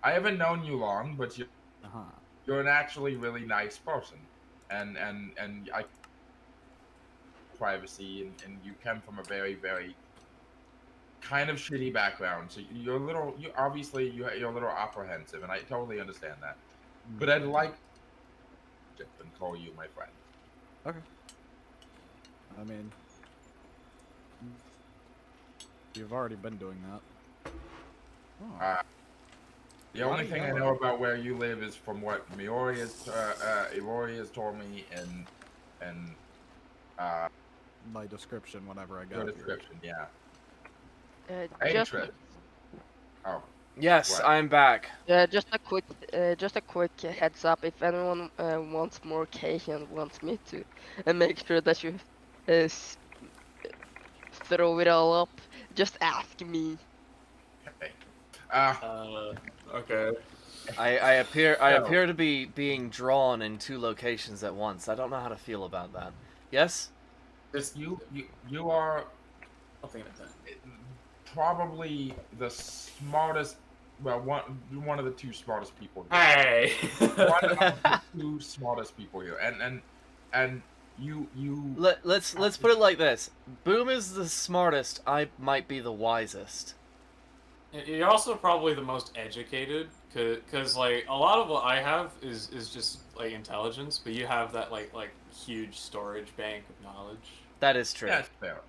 I haven't known you long, but Uh-huh. you're an actually really nice person, and I privacy, and you come from a very kind of shitty background, so you're a little, you obviously you're a little apprehensive, and I totally understand that. But I'd like to and call you my friend. Okay. I mean, you've already been doing that. Oh. The only thing I know about where you live is from what Miori has told me, and My description whenever I got your here. description, yeah. Just Hatred. Oh, Yes, what? I'm back. just a quick heads up. If anyone wants more cake and wants me to make sure that you throw it all up, just ask me. Okay. Okay. I appear So- to be being drawn in two locations at once. I don't know how to feel about that. Yes? Just you are nothing at that. probably the smartest. Well, one of the two smartest people here. Hey. One of the two smartest people here, and you. Let's put it like this. Boom is the smartest. I might be the wisest. You're also probably the most educated, cause like a lot of what I have is just like intelligence, but you have that like huge storage bank of knowledge. That is true. That's fair.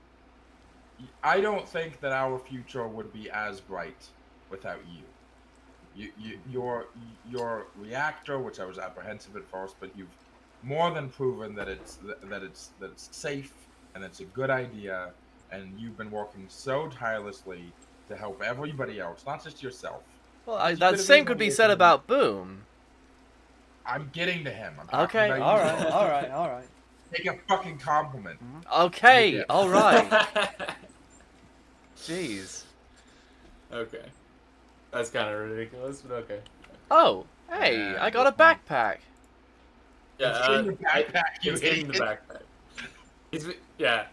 I don't think that our future would be as bright without you. Your reactor, which I was apprehensive at first, but you've more than proven that it's safe and it's a good idea, and you've been working so tirelessly to help everybody else, not just yourself. Well, that same could be said about Boom. I'm getting to him. I'm talking Okay, about you. all right. Take a fucking compliment. Okay, Yeah. all right. Jeez. Okay. That's kind of ridiculous, but okay. Oh, hey, Yeah, I got a backpack. Yeah, It's in your backpack, you it's in the idiot. backpack. Yeah.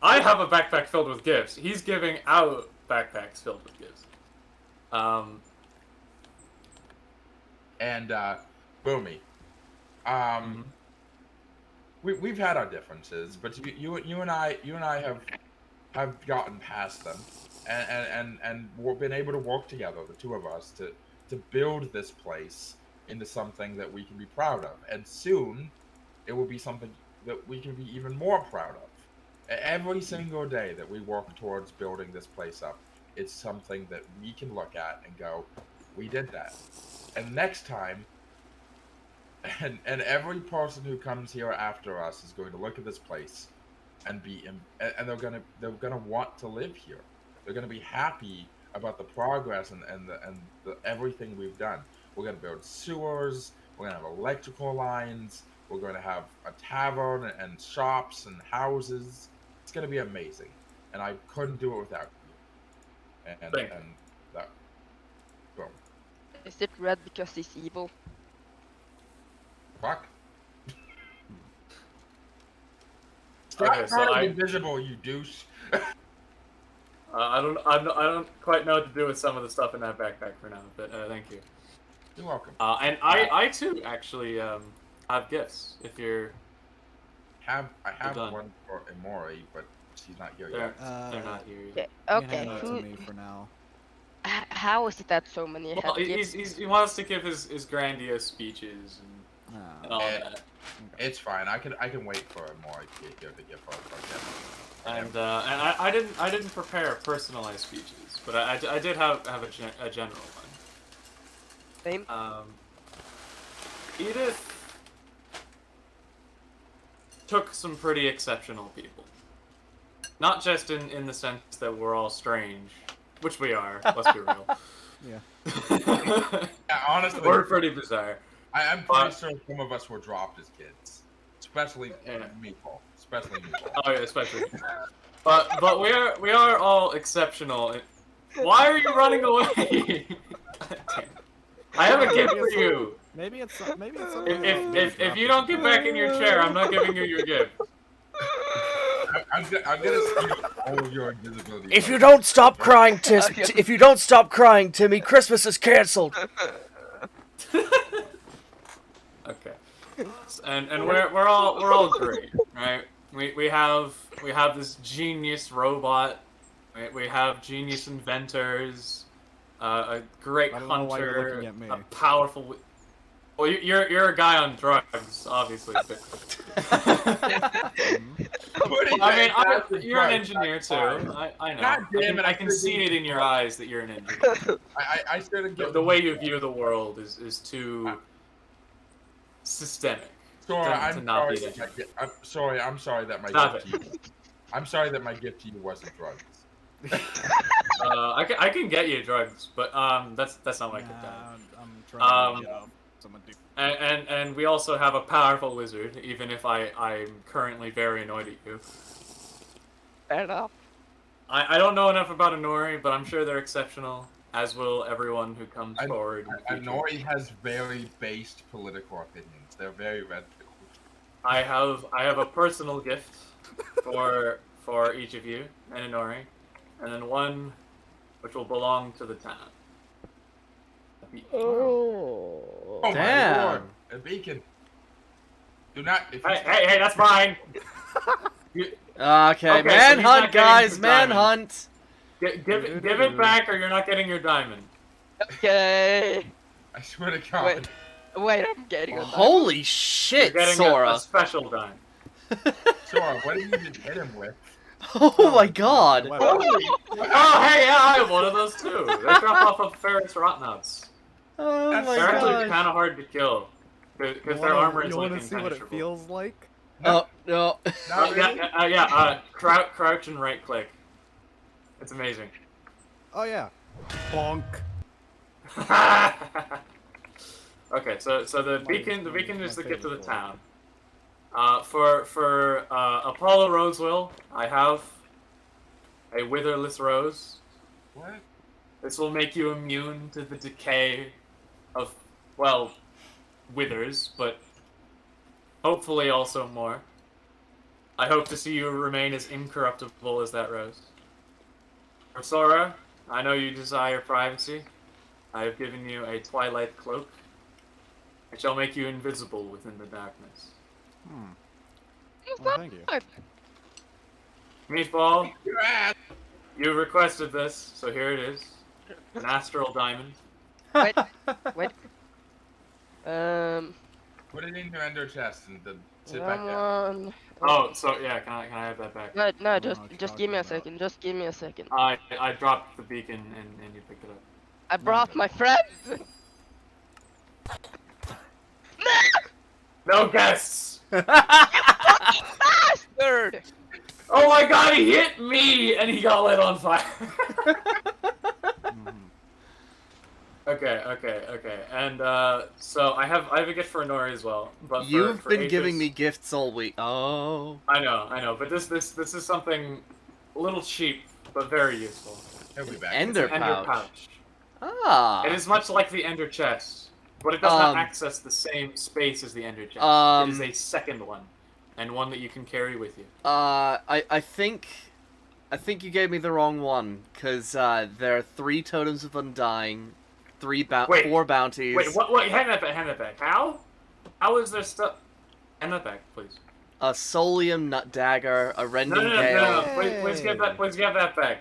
I have a backpack filled with gifts. He's giving out backpacks filled with gifts. And Boomy. We've had our differences, but you and I have gotten past them, and we've been able to work together, the two of us, to build this place into something that we can be proud of, and soon it will be something that we can be even more proud of. Every single day that we work towards building this place up, it's something that we can look at and go, we did that. And next time, and every person who comes here after us is going to look at this place and and they're gonna want to live here. They're gonna be happy about the progress and the everything we've done. We're gonna build sewers. We're gonna have electrical lines. We're gonna have a tavern and shops and houses. It's gonna be amazing, and I couldn't do it without you. And that. Boom. Is it red because he's evil? Fuck. Stop Okay, so turning invisible, you douche. I don't quite know what to do with some of the stuff in that backpack for now, but thank you. You're welcome. And I too actually have gifts. If you're I have done. one for Imori, but she's not here they're, yet. they're not here yet. Okay. You can hand that Who? to me for now. How is it that so many Well, have gifts? he wants to give his grandiose speeches and Ah. all Eh, that. It's fine. I can wait for Imori to get here to give her gift. And I didn't prepare personalized speeches, but I did have a general one. Same. Edith took some pretty exceptional people. Not just in the sense that we're all strange, which we are, let's be real. Yeah. Yeah, honestly, We're pretty bizarre. I'm pretty sure some of us were dropped as kids, especially Yeah. Meatball. Especially Meatball. Oh yeah, especially. But we are all exceptional. Why are you running away? I have a gift for you. Maybe it's something. If you don't get back in your chair, I'm not giving you your gift. I'm gonna all your invisibility. If you buttons. don't stop crying, if you don't stop crying, Timmy, Christmas is cancelled. Okay. And we're all great, right? We have this genius robot. We have genius inventors, a great I don't know why you're hunter, looking at me. a powerful. Well, you're a guy on drugs, obviously. But... you're an engineer too. I know. God damn it, I can see it in your eyes that you're an engineer. I shouldn't get The way you view the world is too systemic. Sora, to I'm not sorry. be I'm sorry that my Stop gift to you. I'm sorry that my gift to you wasn't drugs. I can get you drugs, but that's not my gift. I'm trying to get off someone do. And we also have a powerful wizard, even if I'm currently very annoyed at you. Fair enough. I don't know enough about Inori, but I'm sure they're exceptional, as will everyone who comes forward. Inori has very based political opinions. They're very red pilled. I have a personal gift for each of you and Inori, and then one which will belong to the town. Oh. Oh Damn. my lord! A beacon. Do not. If you Hey, that's mine. Okay, Okay, so he's manhunt, not getting guys, the diamond. manhunt. Give it back, or you're not getting your diamond. Okay. I swear to God. Wait, I'm getting a Holy You're shit, getting Sora. a special diamond. Sora, what did you just hit him with? Oh my god. Wow. Oh, hey, yeah, I have one of those too. They drop off of Ferris Rotnuts. Oh That's my They're actually god. kind of hard to kill because their armor is You like want to see what it impenetrable. feels like? Oh, no. Not really. Crouch and right click. It's amazing. Oh yeah. Bonk. Okay, so the beacon is the gift to the favorite town. For Apollo Rosewell, I have a witherless rose. What? This will make you immune to the decay of, well, withers, but hopefully also more. I hope to see you remain as incorruptible as that rose. For Sora, I know you desire privacy. I have given you a twilight cloak. It shall make you invisible within the darkness. Well, thank you. Meatball, Your ass. you requested this, so here it is. An astral diamond. Wait. Put it in your ender chest and then sit back Come down. on. Oh, so yeah, can I have that back? No, don't know what you're just give me a talking about. second. Just give me a second. I dropped the beacon and you picked it up. I brought my friend. No guests! Bastard! Oh my god, he hit me and he got lit on fire. Okay. And so I have a gift for Inori as well. But You've for been Aegis- giving me gifts all week. Oh. I know, but this is something a little cheap but very useful. He'll be back. Ender It's an Ender pouch. pouch. Ah. It is much like the Ender chest, but it does not access the same space as the Ender chest. It is a second one, and one that you can carry with you. I think you gave me the wrong one, cause there are 3 totems of undying, 4 bounties. Wait, what? Hand that back. How? How is there stuff? Hand that back, please. A Solium nut dagger, a rending No. gale. Please give that back.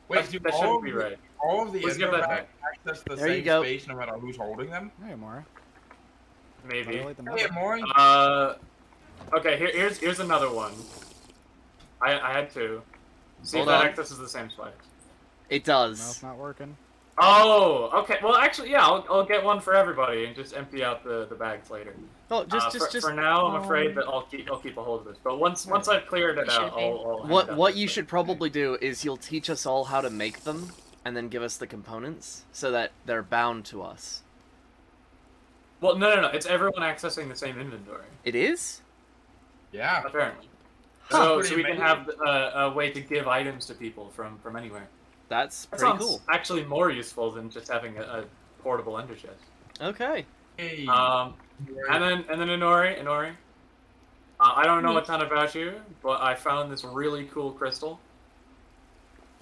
Wait, do that shouldn't be right. all of the Please give ender that bags access the There you same go. space no matter who's holding them? Hey, Mara. Maybe. Violate the Hey, mother. Maury. Okay. Here's another one. I had 2. See Hold if that on. accesses the same spot. It No, does. it's not working. Oh, okay. Well, actually, yeah, I'll get one for everybody and just empty out the bags later. Oh, just For now, I'm afraid that I'll keep a hold of this. But once I've cleared it out, I'll hand out What the you thing. should probably do is you'll teach us all how to make them, and then give us the components, so that they're bound to us. Well, no. It's everyone accessing the same inventory, It is? Yeah. apparently. Huh. So we can have a way to give items to people from anywhere. That's That pretty sounds cool. actually more useful than just having a portable ender chest. Okay. Hey. And then Inori. I don't know a ton about you, but I found this really cool crystal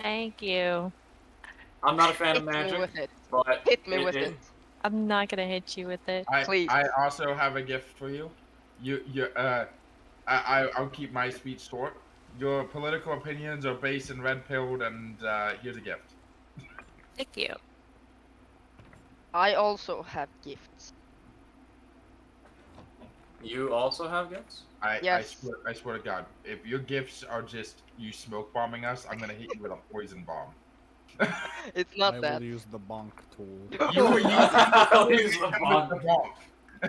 Thank you. I'm not a fan of Hit me magic, with it. but Hit me with it. I'm not gonna hit you with it. Please. I also have a gift for you. I'll keep my speech short. Your political opinions are based and red pilled, and here's a gift. Thank you. I also have gifts. You also have gifts? Yes. I swear to God, if your gifts are just you smoke bombing us, I'm gonna hit you with a poison bomb. It's I not that. will use the bonk tool. You were I'll use the the bomb.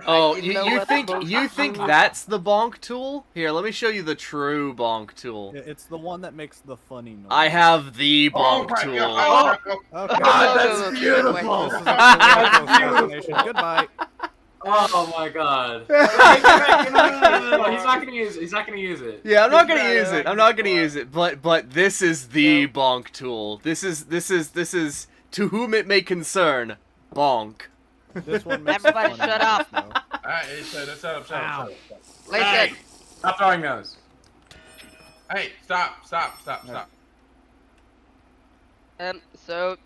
Oh, didn't know what bonk you think tool- that's the bonk tool? Here, let me show you the true bonk tool. It's the one that makes the funny noise. I have the Oh bonk my tool. God. Okay. God, no, that's no, beautiful. This is a That's political beautiful. assassination. Goodbye. Oh my god. No, he's not gonna use it. He's not gonna use it. Yeah, I'm not gonna Yeah, use yeah, it. I'm not gonna yeah. use it. But this is the bonk tool. This is to whom it may concern, bonk. This one makes Everybody the funny shut noise, up. though. Alright, shut up. Ow. Listen. Hey, stop throwing those. Hey, stop. So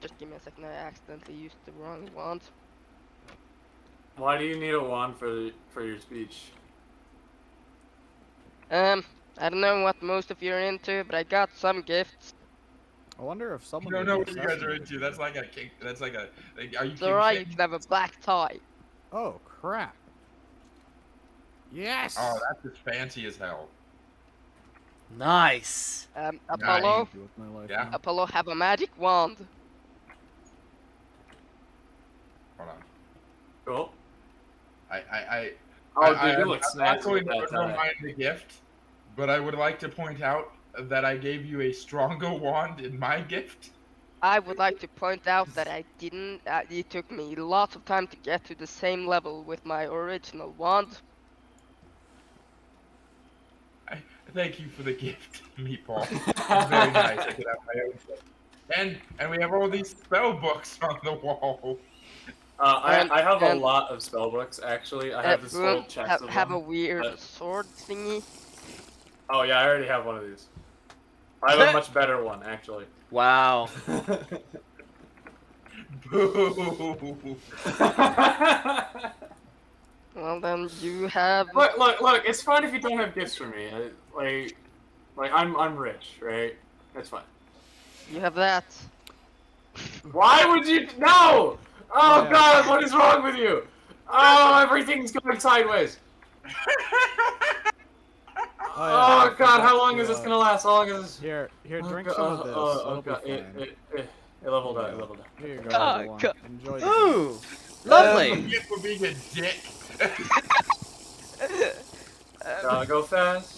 just give me a second. I accidentally used the wrong wand. Why do you need a wand for your speech? I don't know what most of you are into, but I got some gifts. I wonder if You someone. don't would know be what you guys are assassinated. into. That's like a king. That's like a. Are you It's king alright, you shit? can have a black tie. Oh crap! Yes. Oh, that's just fancy as hell. Nice. Apollo, Do with my life Yeah. now. Apollo have a magic wand. Hold on. Cool. Oh, dude, you look I'm not snazzy going with to that tie. remind the gift, but I would like to point out that I gave you a stronger wand in my gift. I would like to point out that I didn't. It took me lots of time to get to the same level with my original wand. Thank you for the gift, Meatball. It's very nice. I could have my own gift. And we have all these spell books on the wall. I have a and- lot of spell books actually. I have this Everyone whole chest of have them. a weird but- sword thingy. Oh yeah, I already have one of these. I have a much better one actually. Wow. Boo! Well then, you have. look! It's fine if you don't have gifts for me. I'm rich, right? It's fine. You have that. Why would you? No! Oh Yeah. God, what is wrong with you? Oh, everything's going sideways. Oh, yeah, I Oh God, how forgot long to, is this gonna last? How long is this? Here, drink Oh, some of this. oh It'll be God, fine. it leveled out. It leveled out. Here you go, Oh, everyone. God. Enjoy the Ooh, lovely. Gift for being a dick. Gotta go fast.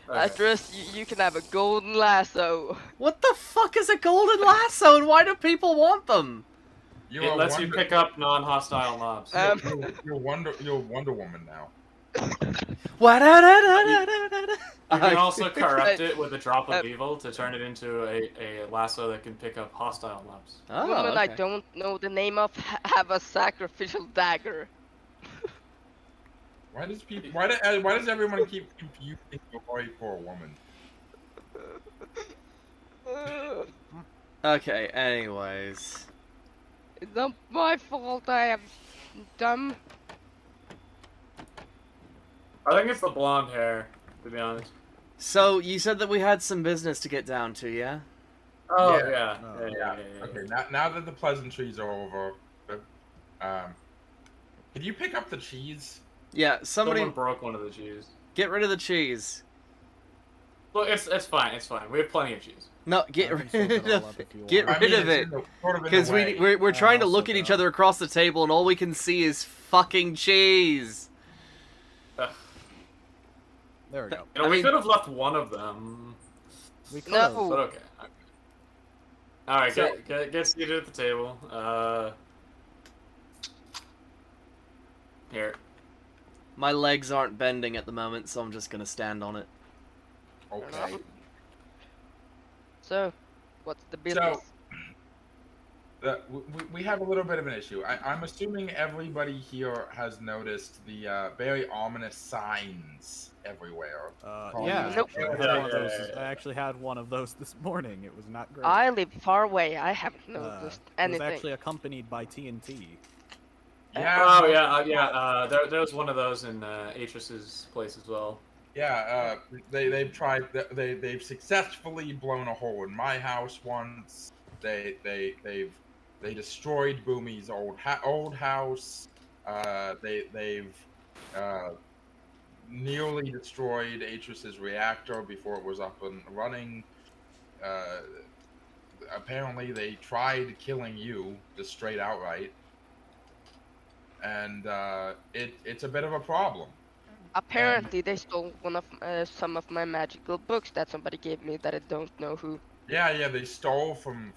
Okay. Address, you can have a golden lasso. What the fuck is a golden lasso, and why do people want them? You're It a lets you Wonder- pick up non-hostile mobs. You're Wonder Woman now. You can also corrupt it with a drop of uh, evil to turn it into a lasso that can pick up hostile mobs. Oh, Woman I okay. don't know the name of have a sacrificial dagger. Why does everyone keep confusing the boy for a woman? Okay, anyways. It's not my fault I am dumb. I think it's the blonde hair, to be honest. So, you said that we had some business to get down to, yeah? Oh Yeah. yeah. Oh. Yeah. Okay, now that the pleasantries are over, can you pick up the cheese? Yeah, somebody Someone broke one of the cheese. get rid of the cheese. Look, it's fine. It's fine. We have plenty of cheese. No, get I can sort rid that all of up if you get want. rid of it's it. in the- sort of in the Because way. we're trying to I'll look sort at each that other across the table, and all we can see is fucking cheese. Ugh. There we go. You know, I we mean- could have left one of them, We could No. but okay. All right, So- get seated at the table. Here. My legs aren't bending at the moment, so I'm just gonna stand on it. Okay. So, what's the business? we have a little bit of an issue. I'm assuming everybody here has noticed the very ominous signs everywhere. Yeah, Nope. I actually had one of those this morning. It was not great. I live far away. I haven't noticed It was anything. actually accompanied by TNT. Yeah. Oh yeah. There was one of those in Atris's place as well. Yeah. They've tried. They've successfully blown a hole in my house once. They've destroyed Boomy's old house. They've nearly destroyed Atris's reactor before it was up and running. Apparently, they tried killing you just straight outright, and it's a bit of a problem. Apparently, they stole one of some of my magical books that somebody gave me that I don't know who. Yeah, they stole from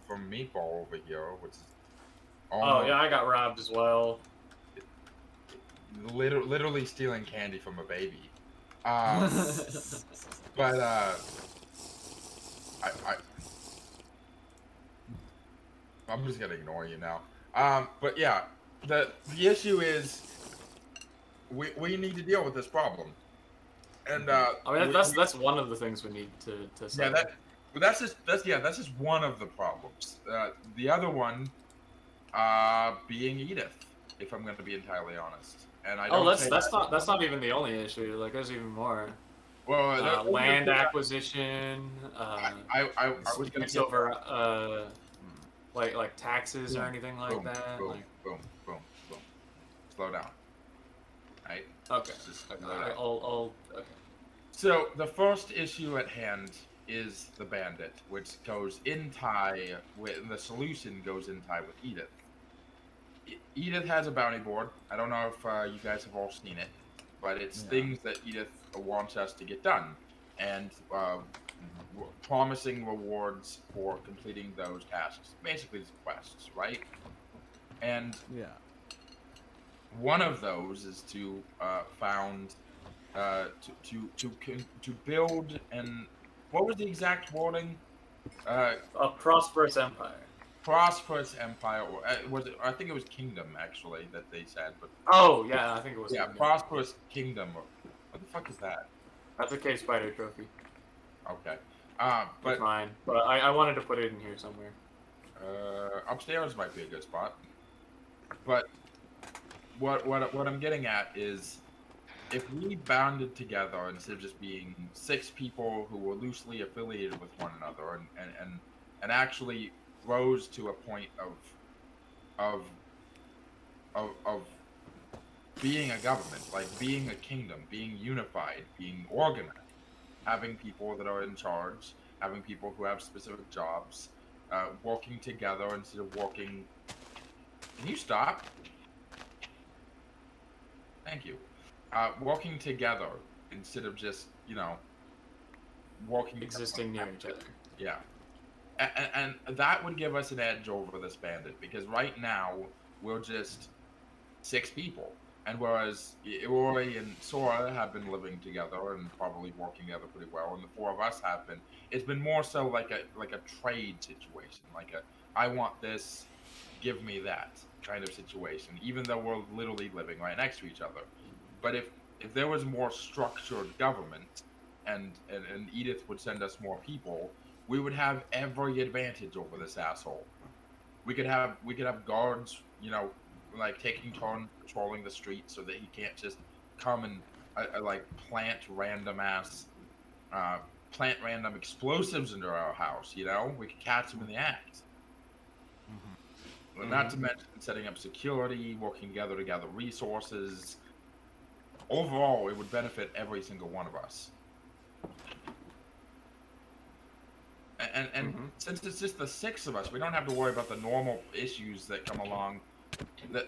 Meatball over here, which is Oh yeah, I got robbed as well. literally stealing candy from a baby. But I'm just gonna ignore you now. But yeah, the issue is we need to deal with this problem, and I mean that's one of the things we need to solve. Yeah, that's just one of the problems. The other one, being Edith, if I'm going to be entirely honest. And I don't. That's not even the only issue. Like there's even more. Well, land acquisition. I was going to over like taxes or anything like that. Boom. Slow down. Right. Okay. Just okay. So the first issue at hand is the bandit, which goes in tie with the solution goes in tie with Edith. Edith has a bounty board. I don't know if you guys have all seen it, but it's things that Edith wants us to get done, and promising rewards for completing those tasks. Basically, it's quests, right? And one of those is to to build an. What was the exact wording? A prosperous empire. Prosperous empire, or was it? I think it was kingdom actually that they said. But oh yeah, I think it was. Yeah, kingdom. prosperous kingdom. What the fuck is that? That's a cave spider trophy. Okay. But it's mine. But I wanted to put it in here somewhere. Upstairs might be a good spot. But what I'm getting at is, if we bounded together instead of just being 6 people who were loosely affiliated with one another, and actually rose to a point of being a government, like being a kingdom, being unified, being organized, having people that are in charge, having people who have specific jobs, working together instead of working. Can you stop? Thank you. Working together instead of just, working existing near each other. Yeah. And that would give us an edge over this bandit, because right now we're just 6 people, and whereas Rory and Sora have been living together and probably working together pretty well, and the 4 of us have been, it's been more so like a trade situation, like a I want this, give me that kind of situation, even though we're literally living right next to each other. But if there was more structured government, and Edith would send us more people, we would have every advantage over this asshole. We could have guards, like taking turns patrolling the street so that he can't just come and like plant random explosives into our house. We could catch him in the act. Mm-hmm. Not to mention setting up security, working together to gather resources. Overall, it would benefit every single one of us. And since it's just the 6 of us, we don't have to worry about the normal issues that come along. That,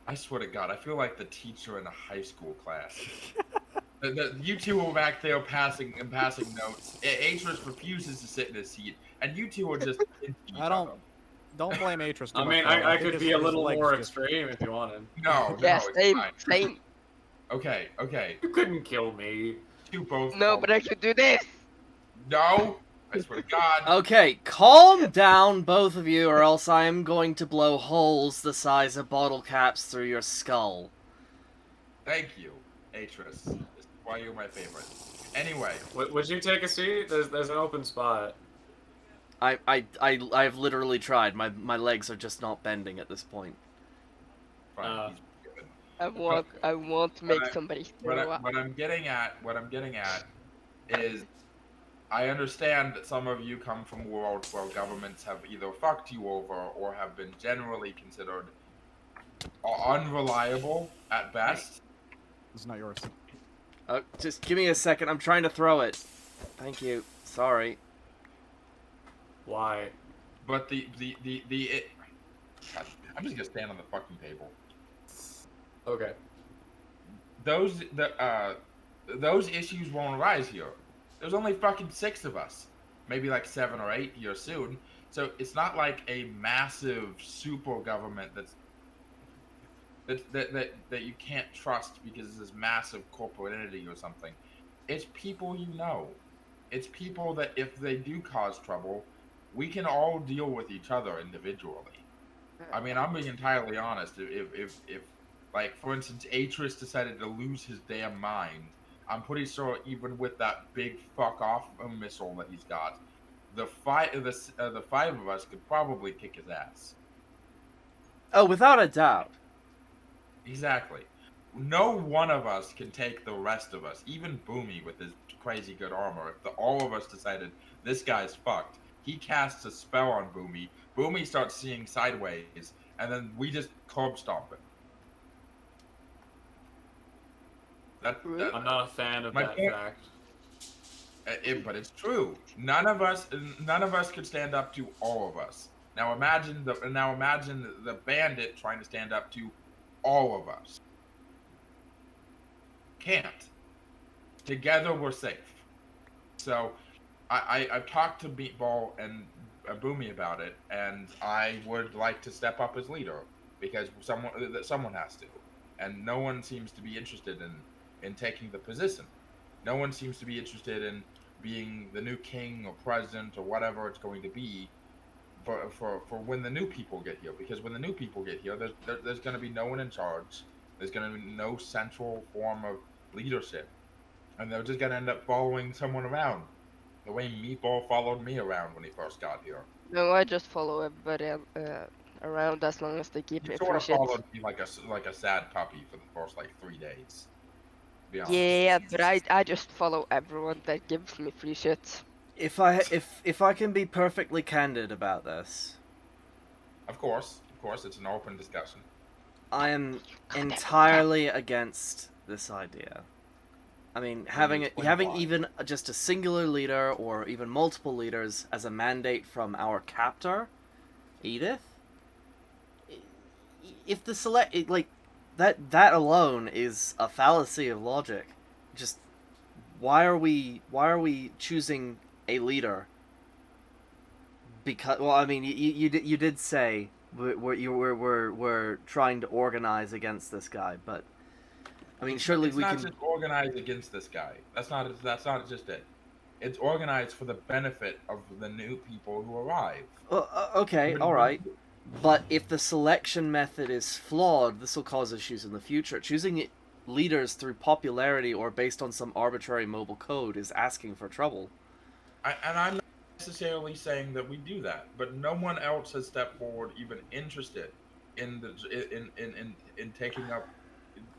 I swear to God, I feel like the teacher in a high school class. You 2 are back there passing notes. Atris refuses to sit in his seat, and you 2 are just. Don't blame Atris. I mean, I could be a little more extreme if you wanted. No. Yeah, it's same. Okay. You couldn't kill me. You both. No, but I could do this. No, I swear to God. Okay, calm down, both of you, or else I am going to blow holes the size of bottle caps through your skull. Thank you, Atris. This is why you're my favorite. Anyway, Would you take a seat? There's an open spot. I've literally tried. My legs are just not bending at this point. fine. He's good. I want to make But somebody What, throw up. what I'm getting at is I understand that some of you come from worlds where governments have either fucked you over or have been generally considered unreliable at best. It's not yours. Just give me a second. I'm trying to throw it. Thank you. Sorry. Why? But I'm just gonna stand on the fucking table. Okay. Those issues won't arise here. There's only fucking 6 of us, maybe like 7 or 8 here soon. So it's not like a massive super government that you can't trust because it's this massive corporate entity or something. It's people you know. It's people that if they do cause trouble, we can all deal with each other individually. I mean, I'm being entirely honest. If like, for instance, Atris decided to lose his damn mind, I'm pretty sure even with that big fuck off missile that he's got, the 5 of us could probably kick his ass. Oh, without a doubt. Exactly. No one of us can take the rest of us, even Boomy with his crazy good armor. If all of us decided this guy's fucked, he casts a spell on Boomy. Boomy starts seeing sideways, and then we just curb stomp him. I'm not a fan of My that point- fact. But it's true. None of us could stand up to all of us. Now imagine the bandit trying to stand up to all of us. Can't. Together we're safe. So I've talked to Meatball and Boomy about it, and I would like to step up as leader because someone has to, and no one seems to be interested in taking the position. No one seems to be interested in being the new king or president or whatever it's going to be for when the new people get here. Because when the new people get here, there's going to be no one in charge. There's going to be no central form of leadership, and they're just going to end up following someone around, the way Meatball followed me around when he first got here. No, I just follow everybody around as long as they keep He me sort free of shit. followed me like a sad puppy for the first like 3 days. To be honest. Yeah, but I just follow everyone that gives me free shit. If I can be perfectly candid about this, Of course, it's an open discussion. I am God, entirely against this idea. I mean, having explain why? even just a singular leader or even multiple leaders as a mandate from our captor, Edith. If the that alone is a fallacy of logic. Just why are we choosing a leader? Because, well, I mean, you did say we're trying to organize against this guy, but I mean, surely It's we not can. just organized against this guy. That's not just it. It's organized for the benefit of the new people who arrive. Okay, all right. But if the selection method is flawed, this will cause issues in the future. Choosing leaders through popularity or based on some arbitrary mobile code is asking for trouble. And I'm not necessarily saying that we do that, but no one else has stepped forward even interested in taking up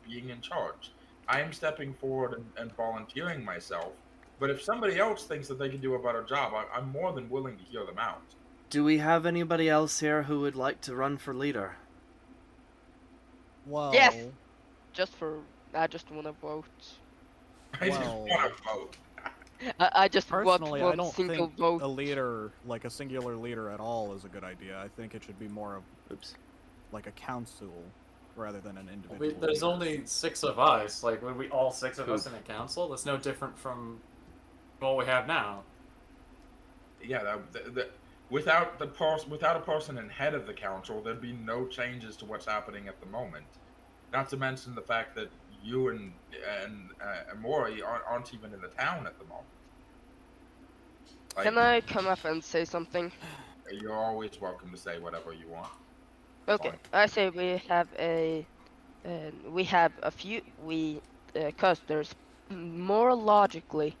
being in charge. I am stepping forward and volunteering myself, but if somebody else thinks that they can do a better job, I'm more than willing to hear them out. Do we have anybody else here who would like to run for leader? Well, Yes! I just wanna vote. I just Well, want to vote. I just want personally, I one don't single think vote. a leader, like a singular leader at all, is a good idea. I think it should be more of Oops. like a council rather than an I individual. mean, there's leader. only 6 of us. Like, would we all 6 of us in a council? That's no different from what we have now. Yeah, without a person in head of the council, there'd be no changes to what's happening at the moment. Not to mention the fact that you and Mori aren't even in the town at the moment. Like, Can I come up and say something? you're always welcome to say whatever you want. Okay, Fine. I say we have a few cause there's more logically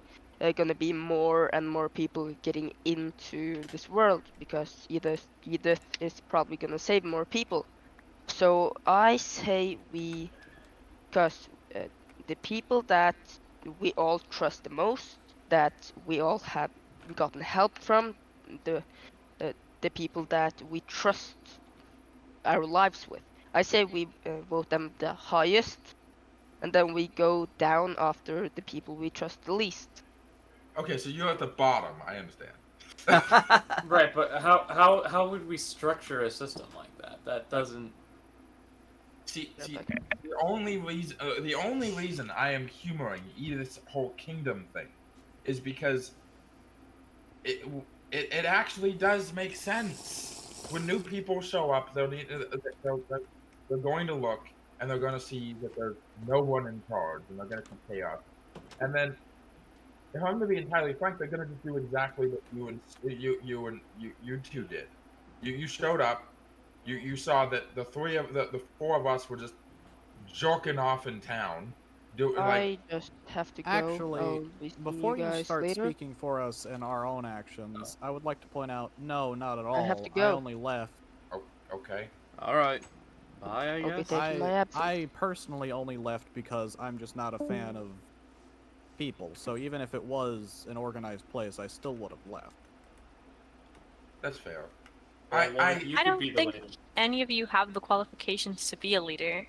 gonna be more and more people getting into this world because Edith is probably gonna save more people. So I say cause the people that we all trust the most, that we all have gotten help from, the uh, the people that we trust our lives with. I say we vote them the highest, and then we go down after the people we trust the least. Okay, so you're at the bottom. I understand. Right, but how would we structure a system like that? That doesn't. See, Okay. the only reason I am humoring this whole kingdom thing is because it it actually does make sense. When new people show up, they're going to look and they're going to see that there's no one in charge, and they're going to see chaos. And then, if I'm to be entirely frank, they're going to just do exactly what you two did. You showed up. You saw that the four of us were just jerking off in town. Do like I just have to go. Actually, I'll be seeing before you you guys start later. speaking for us in our own actions, I would like to point out, no, not at I have to all. I go. only left. oh, okay. All right. Bye, I I'll be guess. taking my absence. I personally only left because I'm just not a fan of people. So even if it was an organized place, I still would have left. That's fair. Well, you I could don't be the think leader. any of you have the qualifications to be a leader.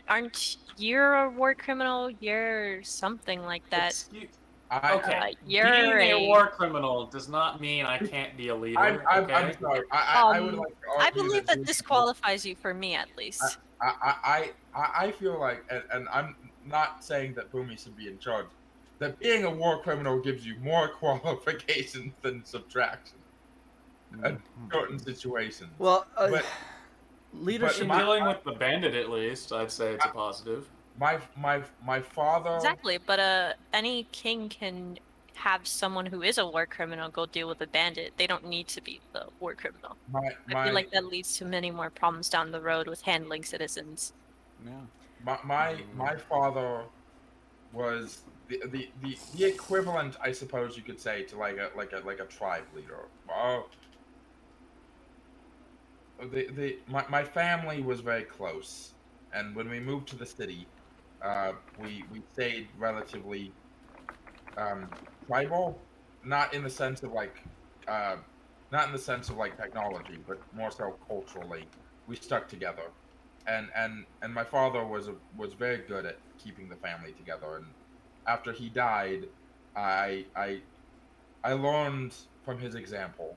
Aren't you a war criminal? You're something like that. Excuse. I Okay, You're being a a. war criminal does not mean I can't be a leader. I'm Okay. sorry. I would Um, like to I argue believe that that disqualifies you for me at least. I feel like, and I'm not saying that Boomy should be in charge, that being a war criminal gives you more qualifications than subtraction in certain situations. Well, But leadership. In dealing with the bandit, at least, I'd say it's a positive. my father. Exactly, but any king can have someone who is a war criminal go deal with a bandit. They don't need to be the war criminal. I feel like that leads to many more problems down the road with handling citizens. Yeah. My father was the equivalent, I suppose you could say, to like a tribe leader. My family was very close, and when we moved to the city, we stayed relatively tribal, not in the sense of uh, not in the sense of like technology, but more so culturally. We stuck together, and my father was very good at keeping the family together. And after he died, I I I learned from his example,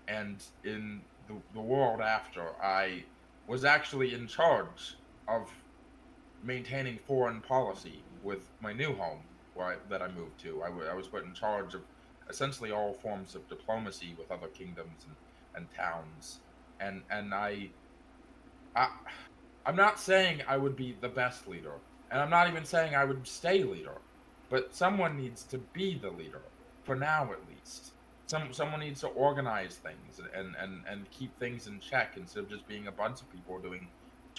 and in the world after, I was actually in charge of maintaining foreign policy with my new home that I moved to. I was put in charge of essentially all forms of diplomacy with other kingdoms and towns. And I I'm not saying I would be the best leader, and I'm not even saying I would stay leader, but someone needs to be the leader, for now at least. Someone needs to organize things and keep things in check instead of just being a bunch of people doing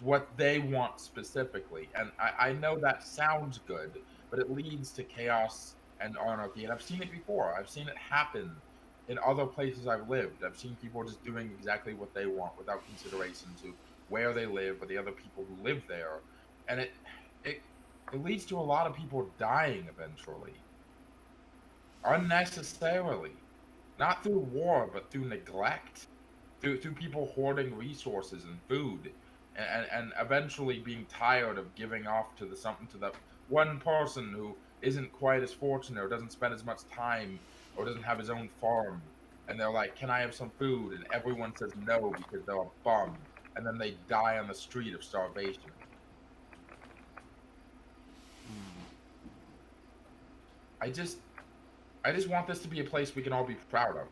what they want specifically. And I know that sounds good, but it leads to chaos and anarchy. And I've seen it before. I've seen it happen in other places I've lived. I've seen people just doing exactly what they want without consideration to where they live or the other people who live there. And it leads to a lot of people dying eventually. Unnecessarily. Not through war, but through neglect. Through people hoarding resources and food, and eventually being tired of giving off to the one person who isn't quite as fortunate or doesn't spend as much time or doesn't have his own farm, and they're like, "Can I have some food?" And everyone says no because they're a bum, and then they die on the street of starvation. I just want this to be a place we can all be proud of.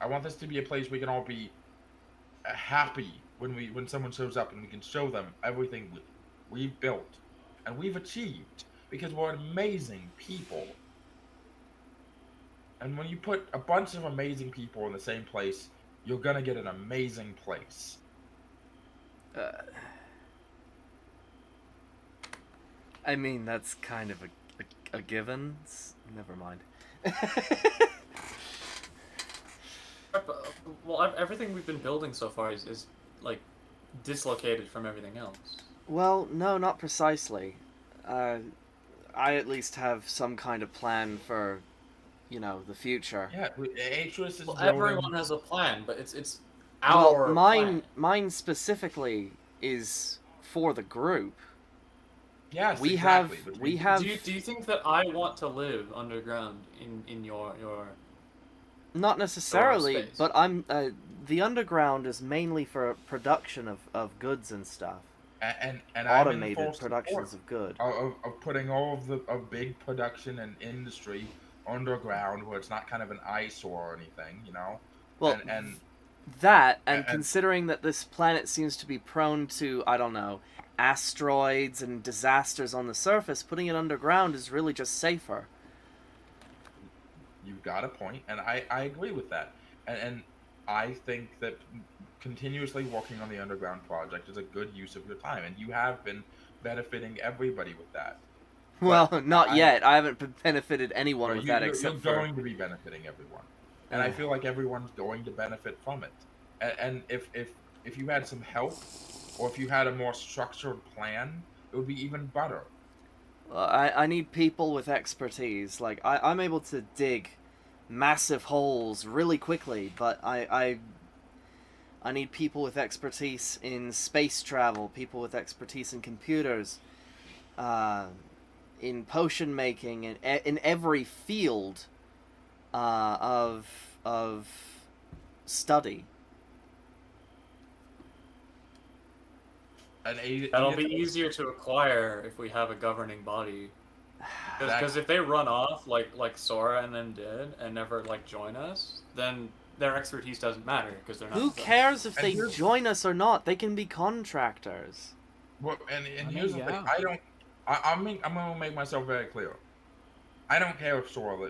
I want this to be a place we can all be happy when someone shows up and we can show them everything we've built and we've achieved because we're amazing people. And when you put a bunch of amazing people in the same place, you're gonna get an amazing place. I mean, that's kind of a given. Never mind. Well, everything we've been building so far is like dislocated from everything else. Well, no, not precisely. I at least have some kind of plan for, the future. Yeah, Atris is Well, building. everyone has a plan, but it's Well, our mine specifically is for the group. Yes, We exactly. have but we have Do you think that I want to live underground in your not necessarily, space? but I'm the underground is mainly for production of goods and stuff. and Automated I'm in full productions support of good. of putting all of the big production and industry underground where it's not kind of an eyesore or anything, Well, and that, and and considering that this planet seems to be prone to, I don't know, asteroids and disasters on the surface, putting it underground is really just safer. you've got a point, and I agree with that, and I think that continuously working on the underground project is a good use of your time, and you have been benefiting everybody with that. Well, not yet. I haven't benefited anyone Well, with that you're except going to be benefiting everyone, and I feel like everyone's going to benefit from it. And if you had some help, or if you had a more structured plan, it would be even better. I need people with expertise. Like, I'm able to dig massive holes really quickly, but I need people with expertise in space travel, people with expertise in computers, in potion making, in every field of study. That'll be easier to acquire if we have a governing body. Because if they run off like Sora and them did and never join us, then their expertise doesn't matter because they're not. Who cares if they join us or not? They can be contractors. Well, and here's the thing. I'm gonna make myself very clear. I don't care if Sora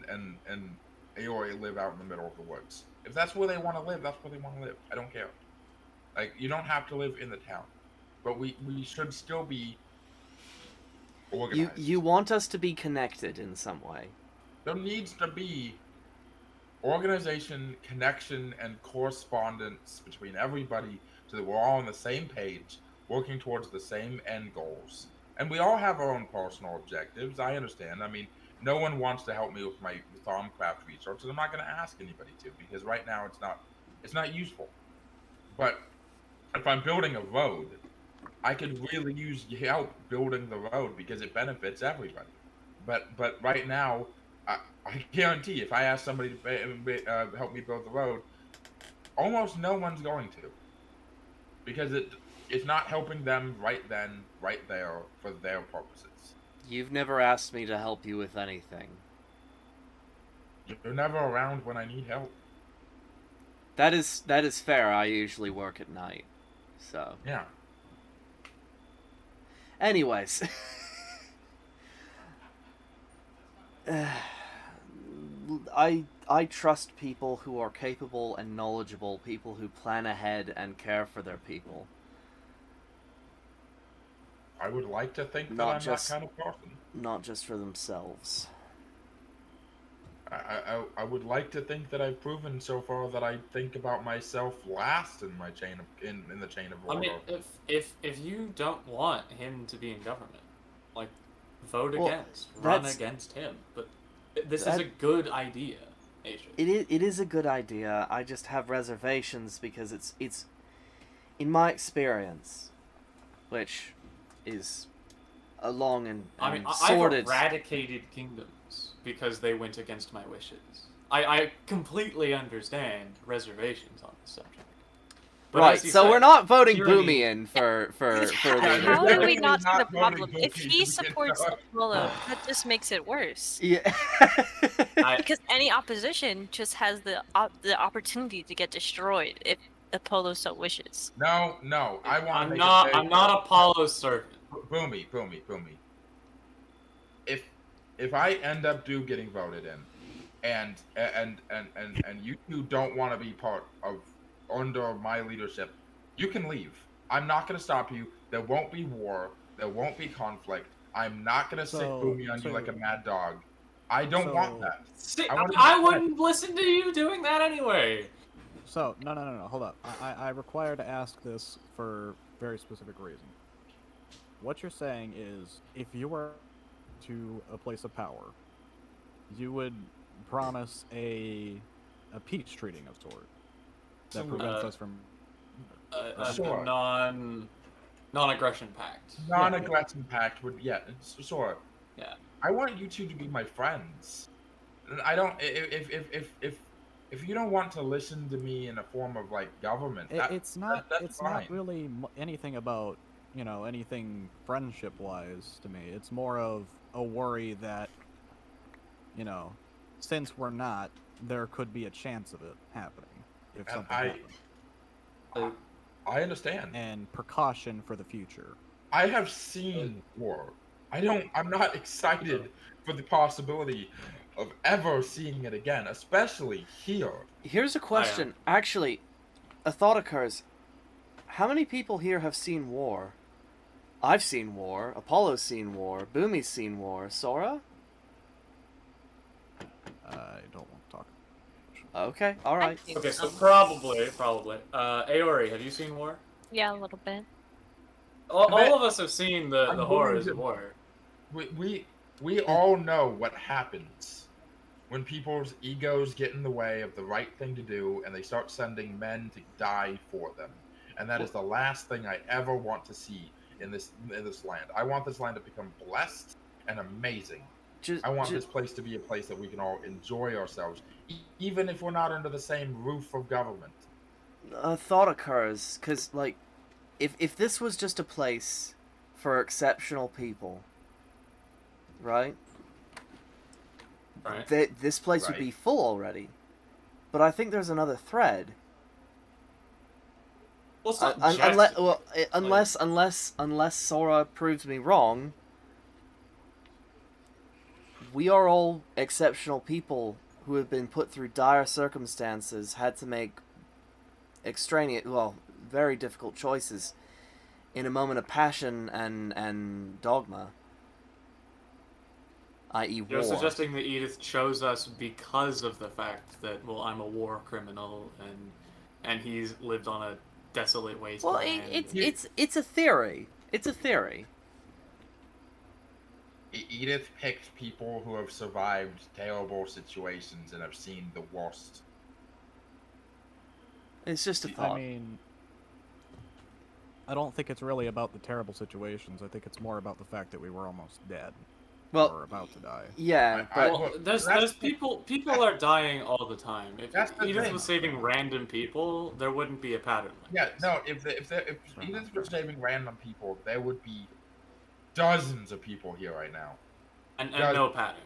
and Aoi live out in the middle of the woods. If that's where they want to live, that's where they want to live. I don't care. Like, you don't have to live in the town, but we should still be organized. You want us to be connected in some way. There needs to be organization, connection, and correspondence between everybody so that we're all on the same page, working towards the same end goals. And we all have our own personal objectives. I understand. I mean, no one wants to help me with my Thaumcraft research, and I'm not going to ask anybody to, because right now it's not useful. But if I'm building a road, I could really use help building the road because it benefits everybody. But right now, I guarantee if I ask somebody to help me build the road, almost no one's going to, because it's not helping them right then, right there, for their purposes. You've never asked me to help you with anything. You're never around when I need help. That is fair. I usually work at night, so yeah. Anyways, I trust people who are capable and knowledgeable, people who plan ahead and care for their people. I would like to think that I'm that kind of person. Not just for themselves. I would like to think that I've proven so far that I think about myself last in my chain of in the chain of order. I mean, if you don't want him to be in government, vote against, run against him. But this is a good idea, Adrian. It is a good idea. I just have reservations because it's in my experience, which is a long and sordid. I've eradicated kingdoms because they went against my wishes. I completely understand reservations on this subject. But right, so said, we're not voting Boomy in for How do we not see the problem? If he supports Apollo, that just makes it worse. Yeah. Because any opposition just has the opportunity to get destroyed if Apollo so wishes. No, I'm not Apollo's servant. Boomy. If I end up getting voted in, and you two don't want to be part of under my leadership, you can leave. I'm not going to stop you. There won't be war. There won't be conflict. I'm not going to sit Boomy on you like a mad dog. I don't want that. See, I I wouldn't listen to you doing that anyway. So, no, hold up. I require to ask this for very specific reason. What you're saying is, if you were to a place of power, you would promise a peace treaty of sort that prevents us from... Sure. Non-aggression pact. Non-aggression pact would, yeah, sure. Yeah. I want you two to be my friends. I don't, if you don't want to listen to me in a form of like government, it's not fine. really anything about, you know, anything friendship wise to me. It's more of a worry that, you know, since we're not, there could be a chance of it happening if something happens. I understand. And precaution for the future. I have seen war. I'm not excited for the possibility of ever seeing it again, especially here. Here's a question. Actually, a thought occurs. How many people here have seen war? I've seen war. Apollo's seen war. Boomy's seen war. Sora? I don't want to talk. Okay, alright. Okay, so probably. Aori, have you seen war? Yeah, a little bit. All of us have seen the horrors of war. We all know what happens when people's egos get in the way of the right thing to do and they start sending men to die for them. And that is the last thing I ever want to see in this land. I want this land to become blessed and amazing. I want this place to be a place that we can all enjoy ourselves, even if we're not under the same roof of government. A thought occurs, because, like, if this was just a place for exceptional people, right? Right. This place would be full already. But I think there's another thread. Well, it's not unless Sora proves me wrong, we are all exceptional people who have been put through dire circumstances, had to make very difficult choices in a moment of passion and dogma, i.e. war. You're suggesting that Edith chose us because of the fact that, well, I'm a war criminal and he's lived on a desolate wasteland. Well, it's a theory. It's a theory. Edith picked people who have survived terrible situations and have seen the worst. It's just a thought. I mean, I don't think it's really about the terrible situations. I think it's more about the fact that we were almost dead. Well, or about to die. Yeah, but well, there's people are dying all the time. If Edith was saving random people, there wouldn't be a pattern. If Edith was saving random people, there would be dozens of people here right now. And no pattern.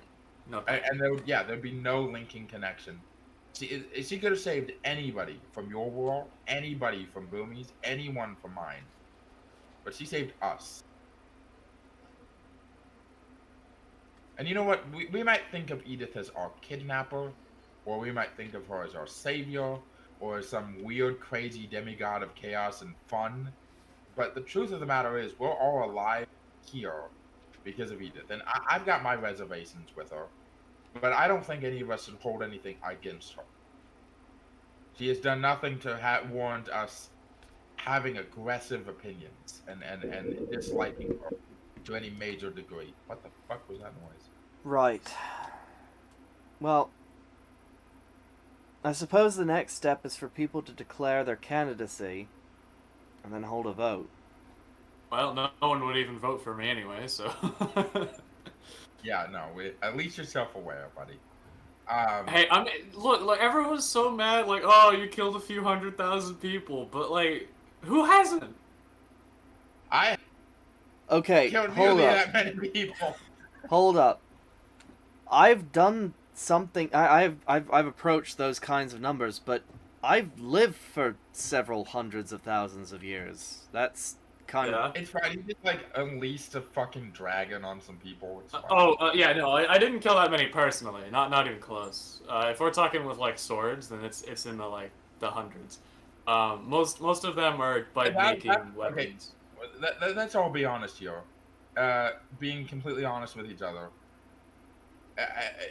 And there'd be no linking connection. She could have saved anybody from your world, anybody from Boomy's, anyone from mine. But she saved us. And you know what? We might think of Edith as our kidnapper, or we might think of her as our savior, or as some weird, crazy demigod of chaos and fun. But the truth of the matter is, we're all alive here because of Edith. And I've got my reservations with her, but I don't think any of us should hold anything against her. She has done nothing to warrant us having aggressive opinions and disliking her to any major degree. What the fuck was that noise? Right. Well, I suppose the next step is for people to declare their candidacy and then hold a vote. Well, no one would even vote for me anyway, so... Yeah, no, at least you're self-aware, buddy. Hey, look, everyone's so mad, like, oh, you killed a few 100,000 people, but, like, who hasn't? Okay, killed hold nearly up. that many people. Hold up. I've done something. I've approached those kinds of numbers, but I've lived for several hundreds of thousands of years. That's kind of. Yeah. It's fine. You just like unleashed a fucking dragon on some people. It's fine. Yeah, no, I didn't kill that many personally. Not even close. If we're talking with like swords, then it's in the hundreds. Most of them are by making weapons. Okay, let's all be honest here. Being completely honest with each other.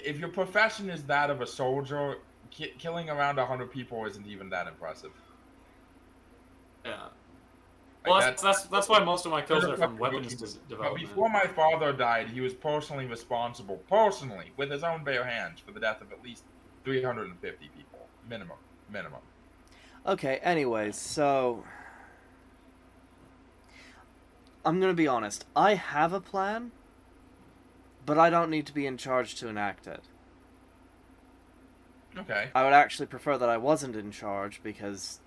If your profession is that of a soldier, killing around 100 people isn't even that impressive. Yeah. Like, Well, that's why most of my kills are from fucking weapons rookie. But development. before my father died, he was personally responsible, with his own bare hands, for the death of at least 350 people, minimum. Okay, anyways, so I'm gonna be honest. I have a plan, but I don't need to be in charge to enact it. Okay. I would actually prefer that I wasn't in charge because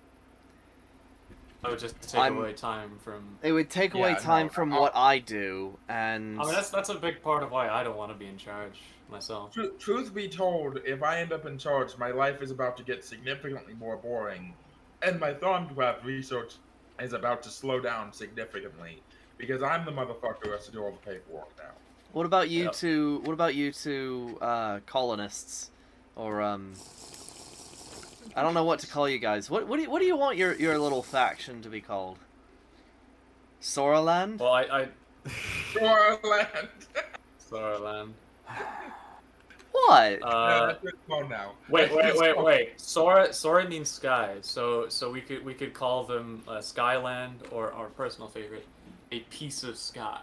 I would just take away time from. it would take away time from what I do, and I mean, that's a big part of why I don't want to be in charge myself. Truth be told, if I end up in charge, my life is about to get significantly more boring, and my Thorncraft research is about to slow down significantly because I'm the motherfucker who has to do all the paperwork now. What about you two? What about you two, colonists, or I don't know what to call you guys. What do you want your little faction to be called? Soraland? Well, I Shoreland. Soraland. What? That's what it's called now. Wait. Sora means sky. So we could call them Skyland, or our personal favorite, a piece of sky.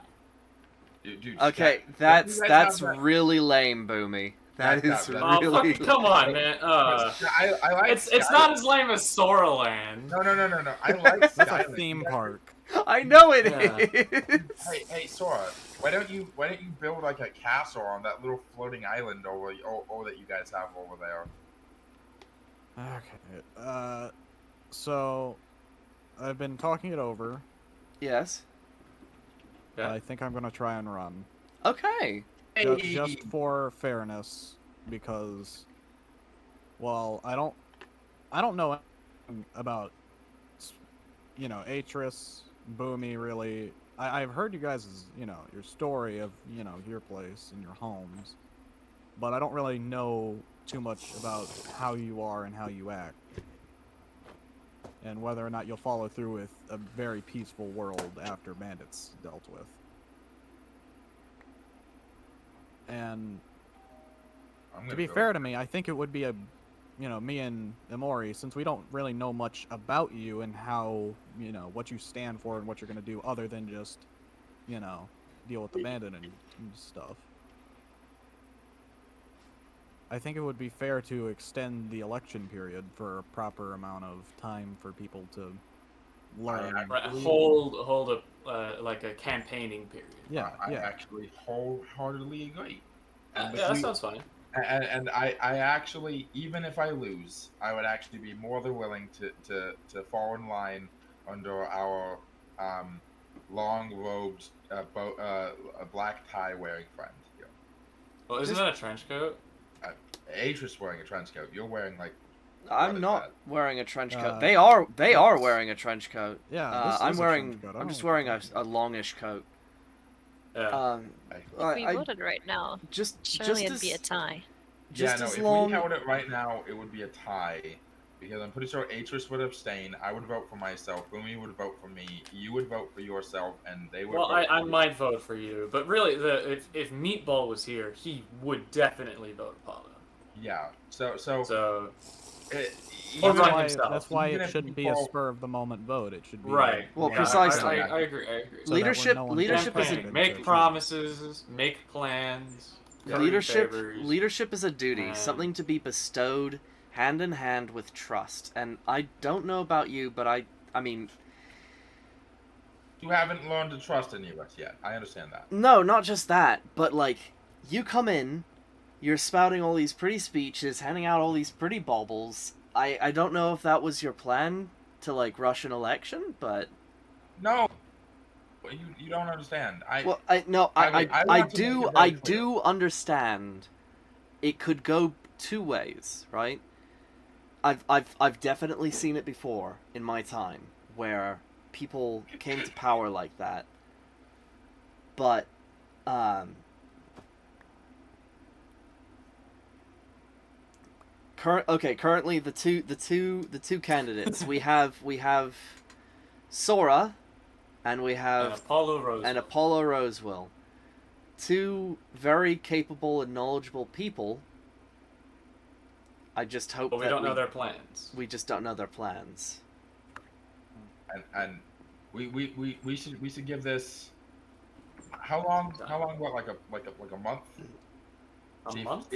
Dude, Okay, that's really lame, Boomy. That is really. Come on, man. I like. It's not as lame as Soraland. No. I like That's Skyland. a theme park. I know it Yeah. is. Hey, Sora, why don't you build like a castle on that little floating island over that you guys have over there? Okay. So I've been talking it over. Yes. Yeah. I think I'm gonna try and run. Okay. Just for fairness, because, well, I don't know anything about, Atris, Boomy, really. I've heard you guys' your story of, your place and your homes, but I don't really know too much about how you are and how you act, and whether or not you'll follow through with a very peaceful world after bandits dealt with. And to be fair to me, I think it would be me and Emori, since we don't really know much about you and how, what you stand for and what you're going to do other than just, deal with the bandit and stuff. I think it would be fair to extend the election period for a proper amount of time for people to learn. Right, hold a campaigning period. Yeah, I actually wholeheartedly agree. Yeah, that sounds fine. And I actually, even if I lose, I would actually be more than willing to fall in line under our long-robed, a black tie wearing friend. Yeah. Well, isn't that a trench coat? Atris wearing a trench coat. You're wearing like. I'm not wearing a trench coat. They are wearing a trench coat. Yeah, I'm just wearing a longish coat. Yeah. If we voted right now, surely it'd be a tie. If we held it right now, it would be a tie. Because I'm pretty sure Atris would abstain. I would vote for myself. Boomy would vote for me. You would vote for yourself, and they would. Well, vote I for might vote for you, but really, if Meatball was here, he would definitely vote Apollo. Yeah. So. That's why it shouldn't be a spur of the moment vote. It should be right. Well, Yeah, precisely. I agree. So leadership is make promises, make plans. Leadership is a duty, something to be bestowed hand in hand with trust. And I don't know about you, but I mean, you haven't learned to trust any of us yet. I understand that. No, not just that, but like, you come in, you're spouting all these pretty speeches, handing out all these pretty baubles. I don't know if that was your plan to like rush an election, but no, you don't understand. I do understand. It could go two ways, right? I've definitely seen it before in my time where people came to power like that. But currently the two candidates we have Sora and we have Apollo Rosewell. Two very capable and knowledgeable people. I just hope but we don't know their plans. We just don't know their plans. And we should give this how long what like a month? A month?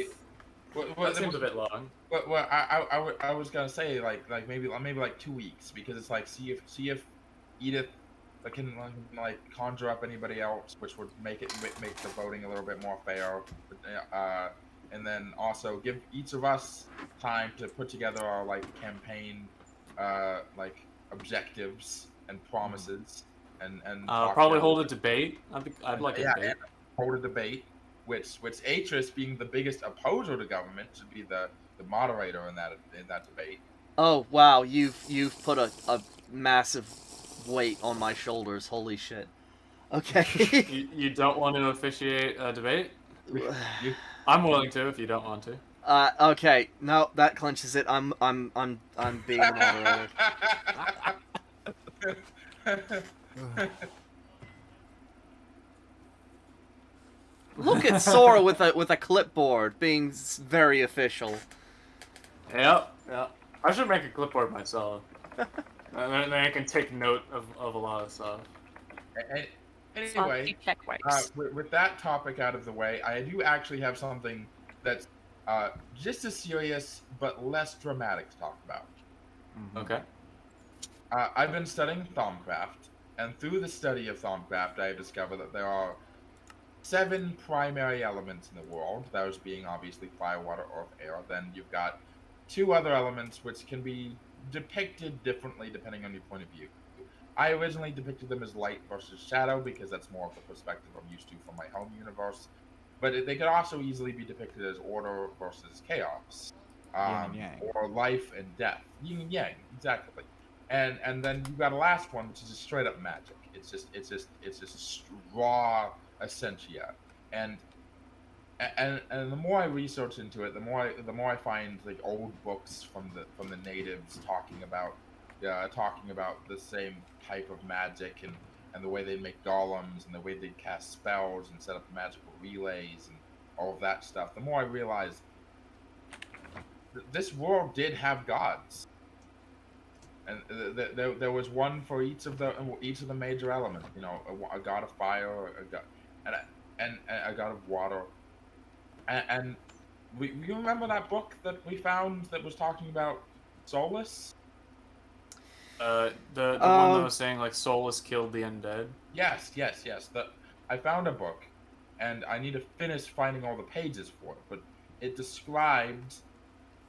That seems a bit long. But I was gonna say like maybe like 2 weeks, because it's like see if Edith can like conjure up anybody else, which would make the voting a little bit more fair. And then also give each of us time to put together our like campaign like objectives and promises and probably hold a debate. I'd like a debate. Yeah, hold a debate. Which Atris, being the biggest opposer to government, should be the moderator in that debate. Oh wow, you've put a massive weight on my shoulders. Holy shit. Okay. you don't want to officiate a debate? I'm willing to if you don't want to. Okay. No, that clinches it. I'm being the moderator. Look at Sora with a clipboard, being very official. Yep. I should make a clipboard myself. And then I can take note of a lot of stuff. Anyway, with that topic out of the way, I do actually have something that's just as serious but less dramatic to talk about. Okay. I've been studying Thaumcraft, and through the study of Thaumcraft, I have discovered that there are 7 primary elements in the world, those being obviously fire, water, earth, air. Then you've got 2 other elements which can be depicted differently depending on your point of view. I originally depicted them as light versus shadow because that's more of the perspective I'm used to from my home universe. But they could also easily be depicted as order versus chaos, Yin and yang. or life and death. Yin and yang, exactly. And then you've got a last one, which is just straight up magic. It's just raw essentia. And the more I research into it, the more I find like old books from the natives talking about the same type of magic and the way they make golems and the way they cast spells and set up magical relays and all of that stuff. The more I realize this world did have gods, and there was one for each of the major elements. You know, a god of fire, a god, and a god of water. And you remember that book that we found that was talking about Solus? The one that was saying like Solus killed the undead. Yes. I found a book, and I need to finish finding all the pages for it. But it described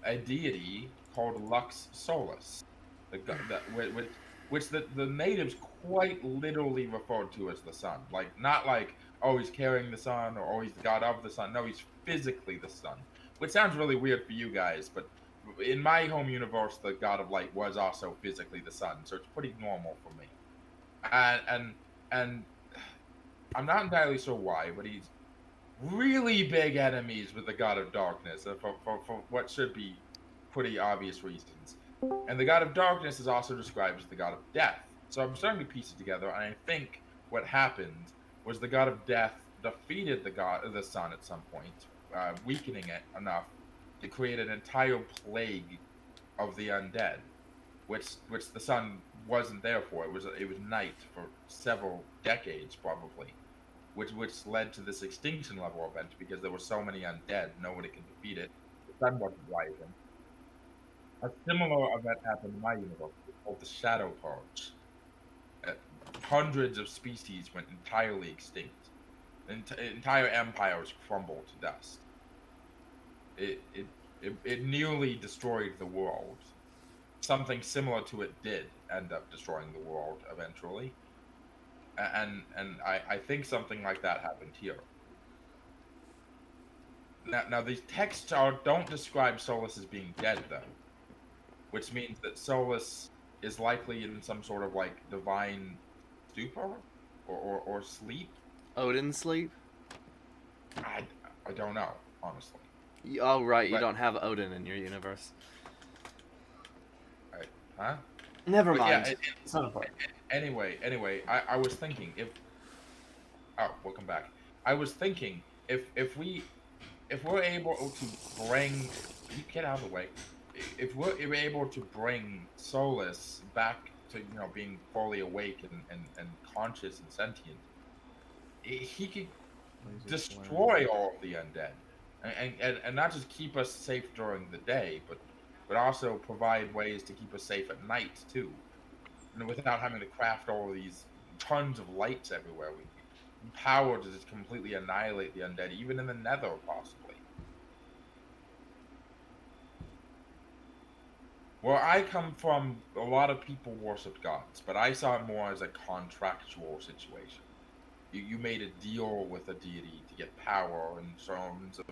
a deity called Lux Solus, which the natives quite literally referred to as the sun. Like, not like, oh, he's carrying the sun, or oh, he's the god of the sun. No, he's physically the sun. Which sounds really weird for you guys, but in my home universe, the god of light was also physically the sun, so it's pretty normal for me. And I'm not entirely sure why, but he's really big enemies with the god of darkness for what should be pretty obvious reasons. And the god of darkness is also described as the god of death. So I'm starting to piece it together, and I think what happened was the god of death defeated the sun at some point, weakening it enough to create an entire plague of the undead, which the sun wasn't there for. It was night for several decades probably, which led to this extinction level event because there were so many undead, nobody could defeat it. The sun wasn't rising. A similar event happened in my universe called the Shadow Purge. Hundreds of species went entirely extinct. Entire empires crumbled to dust. It nearly destroyed the world. Something similar to it did end up destroying the world eventually. And I think something like that happened here. Now these texts don't describe Solus as being dead though, which means that Solus is likely in some sort of like divine stupor or sleep. Odin sleep? I don't know, honestly. Oh, right, you But- don't have Odin in your universe. Huh? Never But mind. yeah, It's not important. anyway, I was thinking if welcome back. I was thinking if we're able to bring you get out of the way. If we're able to bring Solus back to being fully awake and conscious and sentient, he could destroy all of the undead, and not just keep us safe during the day, but also provide ways to keep us safe at night too, and without having to craft all of these tons of lights everywhere. We power to just completely annihilate the undead, even in the Nether, possibly. Where I come from, a lot of people worshipped gods, but I saw it more as a contractual situation. You made a deal with a deity to get power in terms of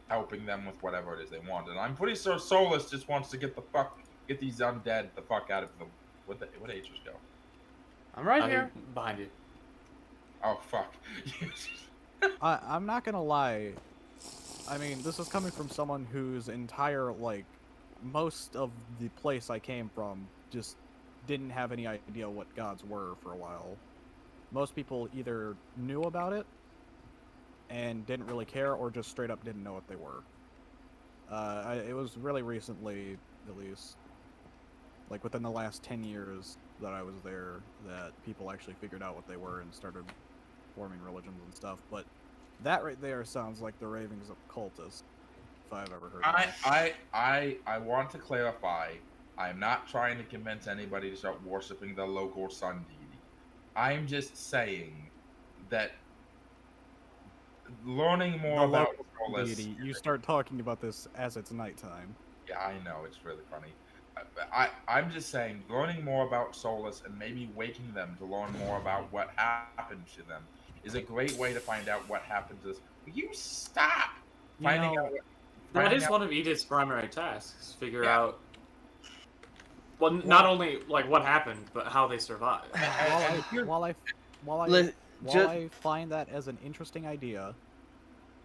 helping them with whatever it is they want. And I'm pretty sure Solus just wants to get these undead the fuck out of them. What Aegis go? I'm right here. Behind you. Oh fuck. I'm not gonna lie. I mean, this is coming from someone whose entire, like, most of the place I came from just didn't have any idea what gods were for a while. Most people either knew about it and didn't really care, or just straight up didn't know what they were. It was really recently, at least, like within the last 10 years that I was there, that people actually figured out what they were and started forming religions and stuff. But that right there sounds like the ravings of cultists, if I've ever heard of it. I want to clarify. I'm not trying to convince anybody to start worshiping the local sun deity. I'm just saying that learning more The about local Solus. deity, you start talking about this as it's nighttime. Yeah, I know, it's really funny. I'm just saying, learning more about Solus and maybe waking them to learn more about what happened to them is a great way to find out what happened to us. Will you stop finding out? That finding is out- one of Edith's primary tasks. Figure Yeah. out. Well, not only like what happened, but how they survived. While Let- ju- I find that as an interesting idea,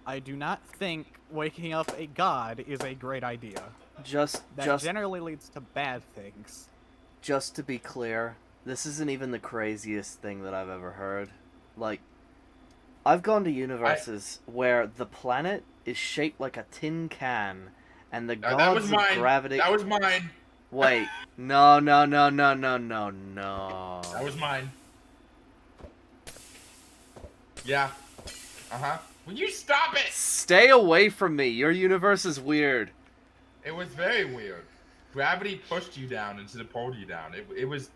I do not think waking up a god is a great idea. That generally leads to bad things. Just to be clear, this isn't even the craziest thing that I've ever heard. Like, I've gone to universes where the planet is shaped like a tin can, and the that was gods mine. of gravity. That was mine. Wait, no. That was mine. Yeah. Will you stop it? Stay away from me. Your universe is weird. It was very weird. Gravity pushed you down instead of pulled you down. It was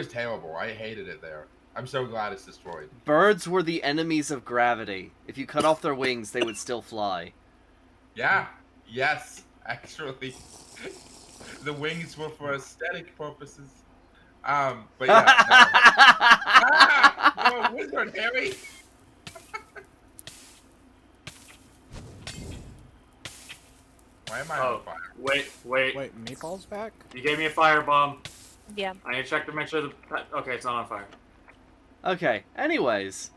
terrible. I hated it there. I'm so glad it's destroyed. Birds were the enemies of gravity. If you cut off their wings, they would still fly. Yeah. Yes. Actually, the wings were for aesthetic purposes. But yeah. No, wizard Harry. Why am I on fire? Wait. Wait, Meatball's back? You gave me a firebomb. Yeah. I need to check to make sure the. Okay, it's not on fire. Okay, anyways.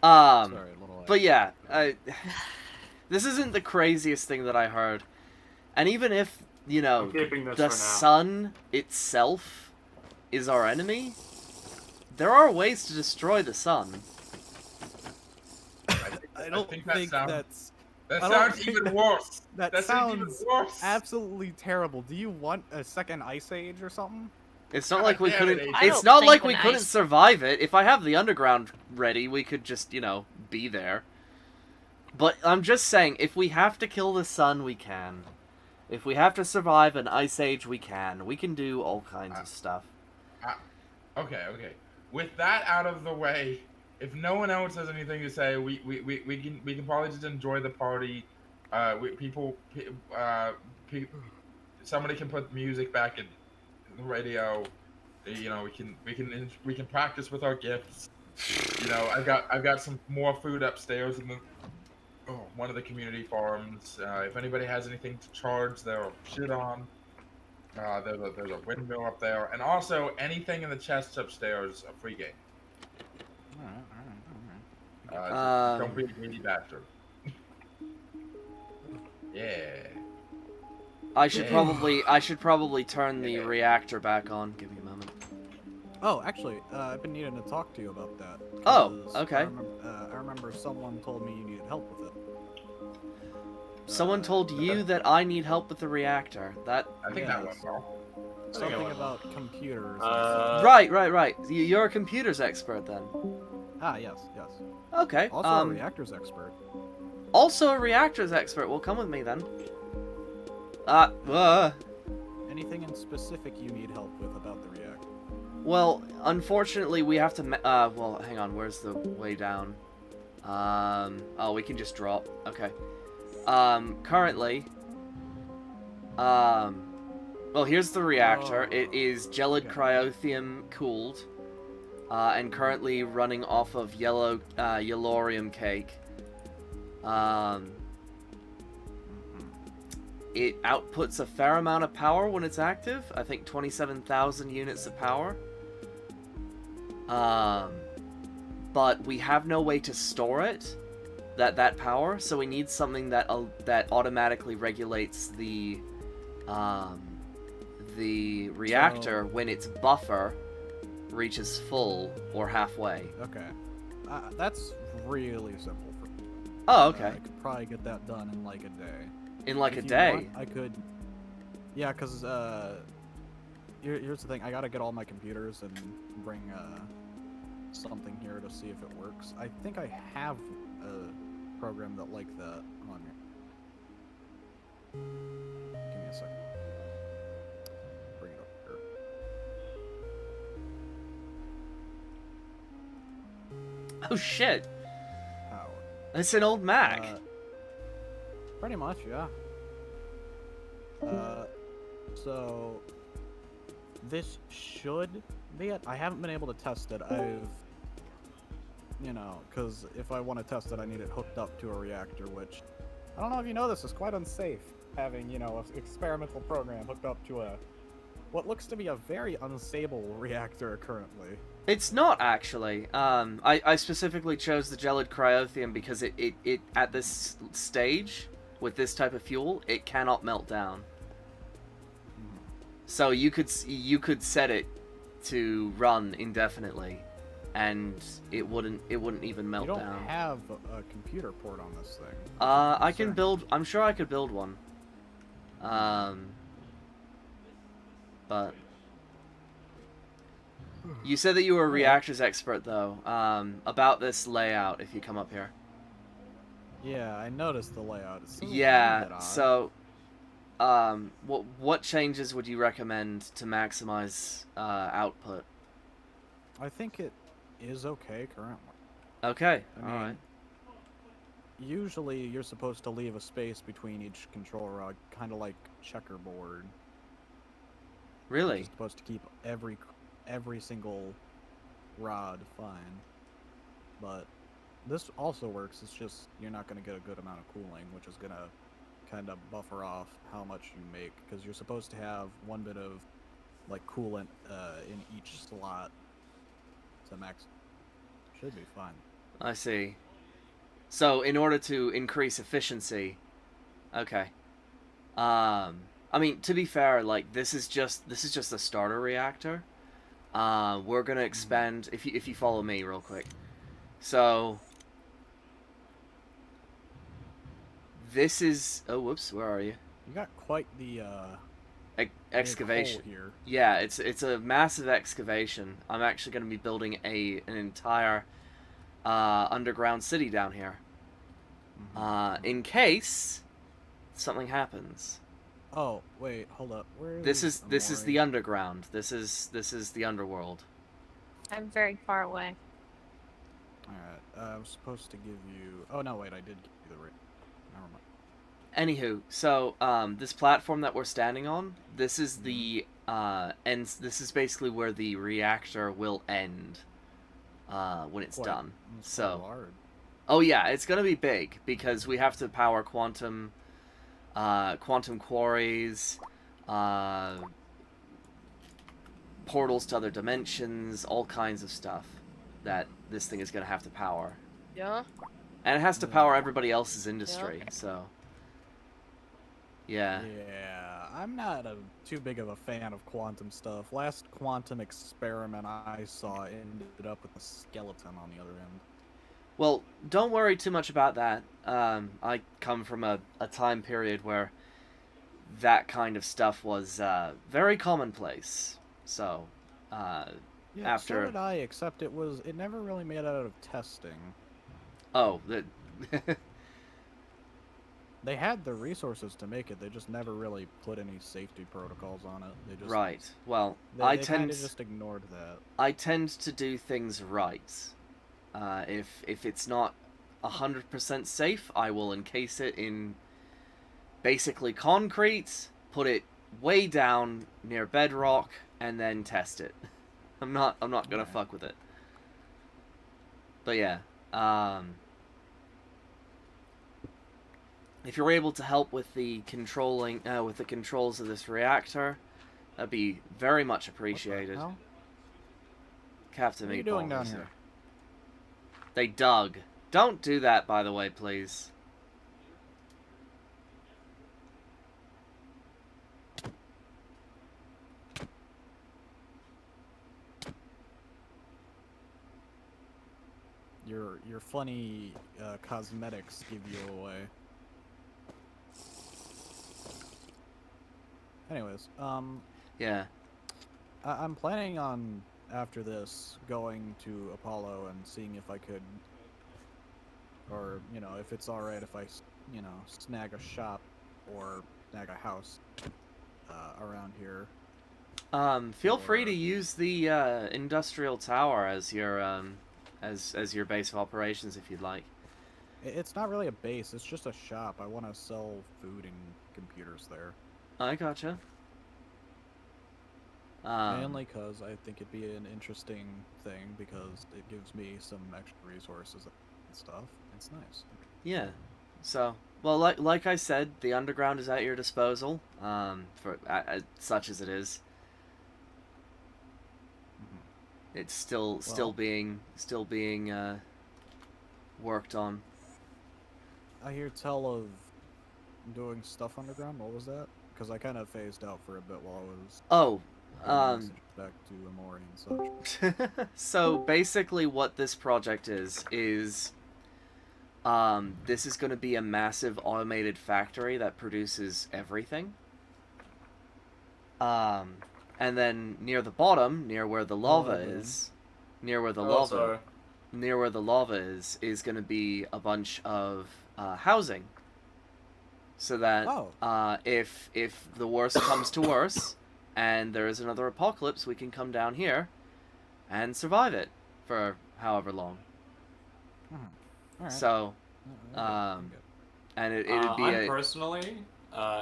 Sorry, a little. But yeah, this isn't the craziest thing that I heard. And even if, I'm keeping this the for now. sun itself is our enemy, there are ways to destroy the sun. I don't think that sounds that's. that I don't sounds think even worse. That sounds even sounds worse. absolutely terrible. Do you want a second ice age or something? It's not like we God damn couldn't. it, I It's don't not think like we an couldn't ice- survive it. If I have the underground ready, we could just, be there. But I'm just saying, if we have to kill the sun, we can. If we have to survive an ice age, we can. We can do all kinds of stuff. Okay. With that out of the way, if no one else has anything to say, we can probably just enjoy the party. Somebody can put music back in the radio. We can practice with our gifts. I've got some more food upstairs in one of the community farms. If anybody has anything to charge their shit on, There's a windmill up there, and also anything in the chests upstairs a free game. Alright. Don't be a greedy bastard. Yeah. I should probably turn the reactor back on. Give me a moment. Oh, actually, I've been needing to talk to you about that. Oh, 'cause okay. I remember someone told me you needed help with it. Someone told you that I need help with the reactor. That I think that went well. Something about computers. right. You're a computers expert then. Yes. Okay. Also a reactors expert. Also a reactors expert. Well, come with me then. Anything in specific you need help with about the reactor? Well, unfortunately, we have to. Well, hang on. Where's the way down? Oh, we can just drop. Okay. Currently. Well, here's the reactor. It is gelid cryothium cooled, and currently running off of yellorium cake. It outputs a fair amount of power when it's active. I think 27,000 units of power. But we have no way to store it, that power, so we need something that automatically regulates the reactor when its buffer reaches full or halfway. Okay. That's really simple for me. Oh, okay. I could probably get that done in like a day. In like If a you day? want, I could. Yeah, because here's the thing. I gotta get all my computers and bring something here to see if it works. I think I have a program that like that on here. Give me a second. Bring it up here. Oh shit! Power. It's an old Mac. Pretty much, yeah. So this should be it. I haven't been able to test it. Because if I want to test it, I need it hooked up to a reactor, which I don't know if you know this is quite unsafe. Having, an experimental program hooked up to what looks to be a very unstable reactor currently. It's not actually. I specifically chose the gelid cryothium because it at this stage with this type of fuel, it cannot melt down. So you could set it to run indefinitely, and it wouldn't even melt down. You don't have a computer port on this thing. I can build. I'm sure I could build one. But you said that you were a reactors expert, though. About this layout, if you come up here. Yeah, I noticed the layout. It seems a Yeah. bit odd. So, what changes would you recommend to maximize output? I think it is okay currently. Okay. I mean, All right. Usually, you're supposed to leave a space between each control rod, kind of like checkerboard. Really? You're supposed to keep every single rod fine. But this also works. It's just you're not going to get a good amount of cooling, which is going to kind of buffer off how much you make, because you're supposed to have one bit of like coolant in each slot to max. Should be fine. I see. So in order to increase efficiency, okay. I mean, to be fair, like this is just a starter reactor. We're gonna expand if you follow me real quick. So this is whoops, where are you? You got quite the excavation big hole here. Yeah, it's a massive excavation. I'm actually going to be building an entire underground city down here. In case something happens. Oh wait, hold up. Where is This is the underground. This is the underworld. I'm very far away. Alright, I'm supposed to give you. Oh no, wait, I did give you the right. Never mind. Anywho, so this platform that we're standing on, this is the ends. This is basically where the reactor will end when it's done. It's So, quite large. oh yeah, it's gonna be big because we have to power quantum quarries, portals to other dimensions, all kinds of stuff that this thing is going to have to power. Yeah. And it has to power everybody else's industry, so... Yeah. Yeah, I'm not too big of a fan of quantum stuff. Last quantum experiment I saw ended up with a skeleton on the other end. Well, don't worry too much about that. I come from a time period where that kind of stuff was very commonplace. So, Yeah, after... so did I, except it never really made out of testing. Oh, They had the resources to make it, they just never really put any safety protocols on it. They just, right. Well, they kind of just ignored that. I tend to do things right. If it's not 100% safe, I will encase it in basically concrete, put it way down near bedrock, and then test it. I'm not gonna fuck with it. But yeah, if you're able to help with the controls of this reactor, that'd be very much appreciated. What the hell? Captain What are you Meatball doing down is here? They dug. Don't do that, by the way, please. Your funny cosmetics give you away. Anyways, Yeah. I'm planning on, after this, going to Apollo and seeing if I could, or, you know, if it's alright if I, you know, snag a shop or snag a house around here. Feel free to use the industrial tower as your as your base of operations if you'd like. It's not really a base, it's just a shop. I want to sell food and computers there. I gotcha. Mainly because I think it'd be an interesting thing because it gives me some extra resources and stuff. It's nice. Yeah. So, well, like I said, the underground is at your disposal. For such as it is. It's still being worked on. I hear tell of doing stuff underground. What was that? Because I kind of phased out for a bit while I was back to Amori and such. So basically, what this project is this is going to be a massive automated factory that produces everything. And then near the bottom, near where the lava is, near where the lava is going to be a bunch of housing. So that if the worst comes to worse, and there is another apocalypse, we can come down here and survive it for however long. All right. So, and it'd be I'm personally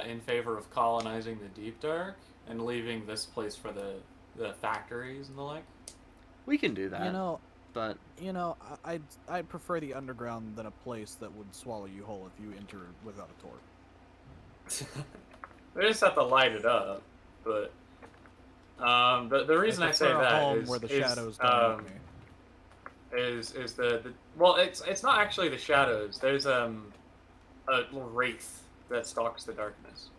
in favor of colonizing the Deep Dark and leaving this place for the factories and the like. We can do that. You know, but you know, I'd prefer the underground than a place that would swallow you whole if you enter without a torch. We just have to light it up, but the reason I say that is where the shadows don't know me. is the well, it's not actually the shadows. There's a little wraith that stalks the darkness.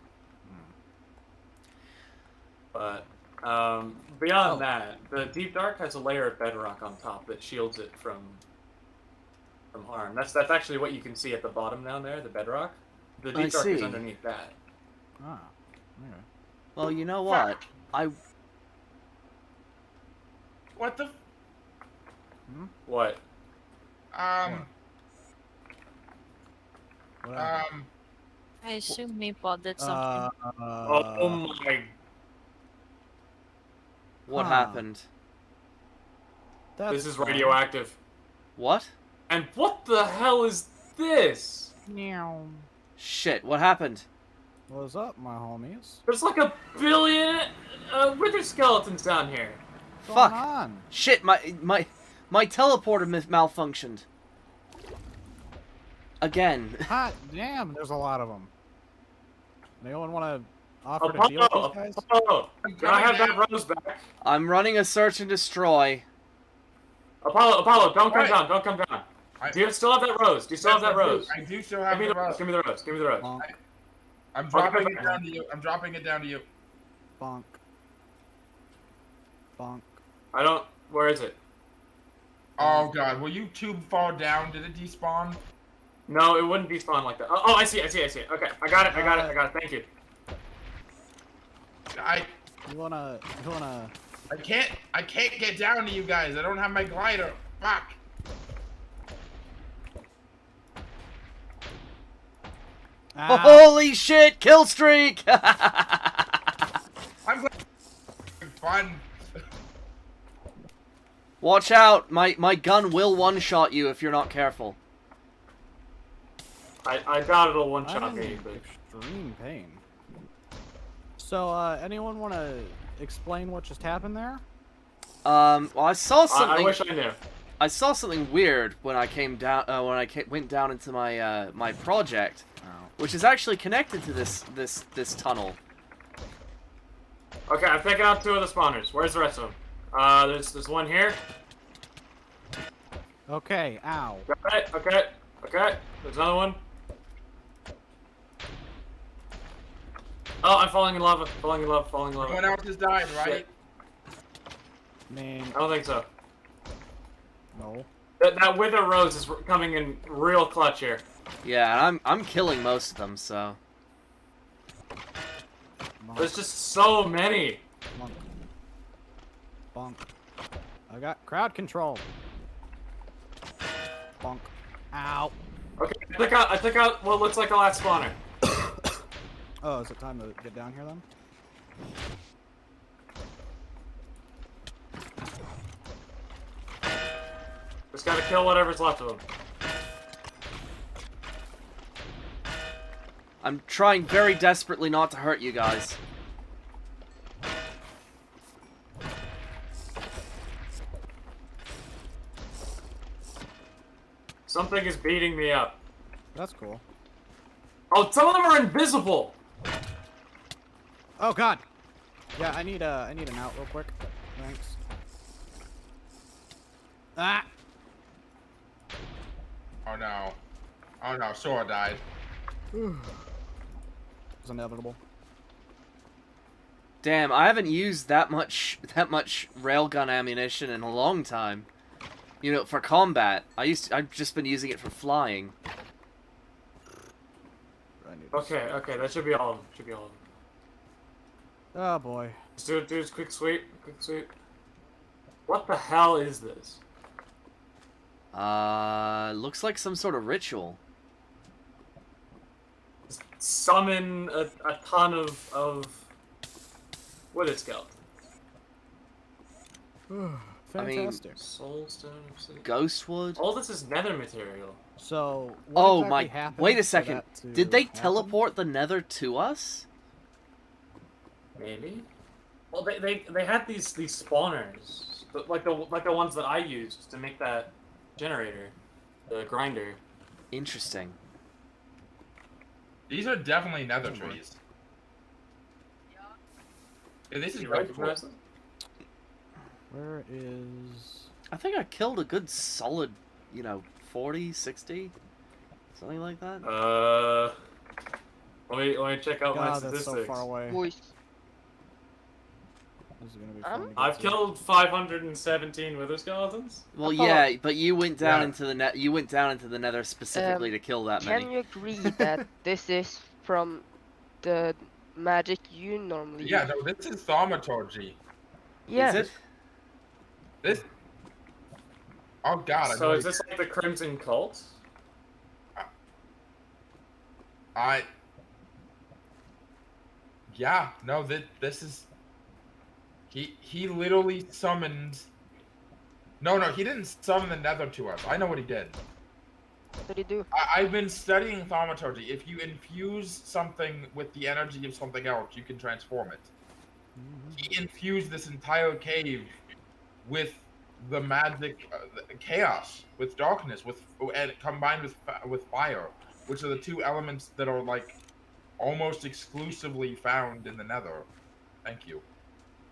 But beyond that, the Deep Dark has a layer of bedrock on top that shields it from harm. That's actually what you can see at the bottom down there, the bedrock. The Deep Dark is underneath that. Ah, okay. Well, you know what? What the? What? What happened? I assume Meatball did something. Oh my! What happened? This is radioactive. What? And what the hell is this? Meow. Shit! What happened? What's up, my homies? There's like 1 billion wither skeletons down here. What's Fuck! going on? Shit! My teleporter malfunctioned. Again. Hot damn! There's a lot of them. Anyone want to offer to deal with these Apollo, guys? Apollo, can I have that rose back? I'm running a search and destroy. Apollo, don't come Right. down, don't come down. Do you still have that rose? Do you still have that rose? I do still have Give me the the rose, rose. give me the rose, give me the rose. Bonk, I'm dropping it down to you. I'm dropping it down to you. bonk, bonk. I don't, where is it? Oh god, were you too far down? Did it despawn? No, it wouldn't despawn like that. Oh, I see it. Okay, I got it, thank you. You wanna? I can't get down to you guys. I don't have my glider. Fuck. Ow. Holy shit! Kill streak! I'm glad fun. Watch out! My gun will one-shot you if you're not careful. I doubt it'll I'm one-shot in me, but... extreme pain. So, anyone want to explain what just happened there? Well, I saw something. I wish I knew. I saw something weird when I came down. Went down into my my project, which is actually connected to this tunnel. Okay, I've taken out 2 of the spawners. Where's the rest of them? There's one here. Okay, ow. Okay. There's another one. Oh, I'm falling in lava. Everyone else has died, right? I mean, I don't think so. no. That wither rose is coming in real clutch here. Yeah, and I'm killing most of them. So Bonk, There's just so many. bonk. Bonk. I got crowd control. Bonk. Ow. Okay, I took out what looks like a last spawner. Oh, is it time to get down here then? Just gotta kill whatever's left of them. I'm trying very desperately not to hurt you guys. Something is beating me up. That's cool. Oh, some of them are invisible. Oh God. Yeah, I need an out real quick. Thanks. Ah. Oh no. Oh no, Sora died. It's inevitable. Damn, I haven't used that much railgun ammunition in a long time. You know, for combat. I've just been using it for flying. I need to Okay, that should be all of them. Oh boy. Let's do this quick sweep. What the hell is this? Looks like some sort of ritual. Summon a ton of wither skeletons. I mean, Fantastic. Soulstone. Ghostwood? All this is nether material. So. What Oh exactly my! happened Wait a for second. that to Did they happen? teleport the Nether to us? Maybe. Well, they had these spawners, like the ones that I used to make that generator, the grinder. Interesting. These are definitely nether trees. Yeah, this is You really recognize cool. them? Where is? I think I killed a good solid, 40, 60, something like that. Let me check out my God, that's statistics. so far away. Voice. This is gonna be fun to get I've to. killed 517 wither skeletons. Well, Apollo. yeah, but you went down Yeah. into the net. You went down into the Nether specifically to kill that Can many. you agree that this is from the magic you normally Yeah, use? no, this is thaumaturgy. Yeah. Is it? This. Oh god. I So know is this like the Crimson Cult? Yeah, no, this is. He literally summoned. No, he didn't summon the Nether to us. I know what he did. What do you do? I've been studying thaumaturgy. If you infuse something with the energy of something else, you can transform it. He infused this entire cave with the magic, chaos, with darkness, and combined with fire, which are the two elements that are like almost exclusively found in the Nether. Thank you.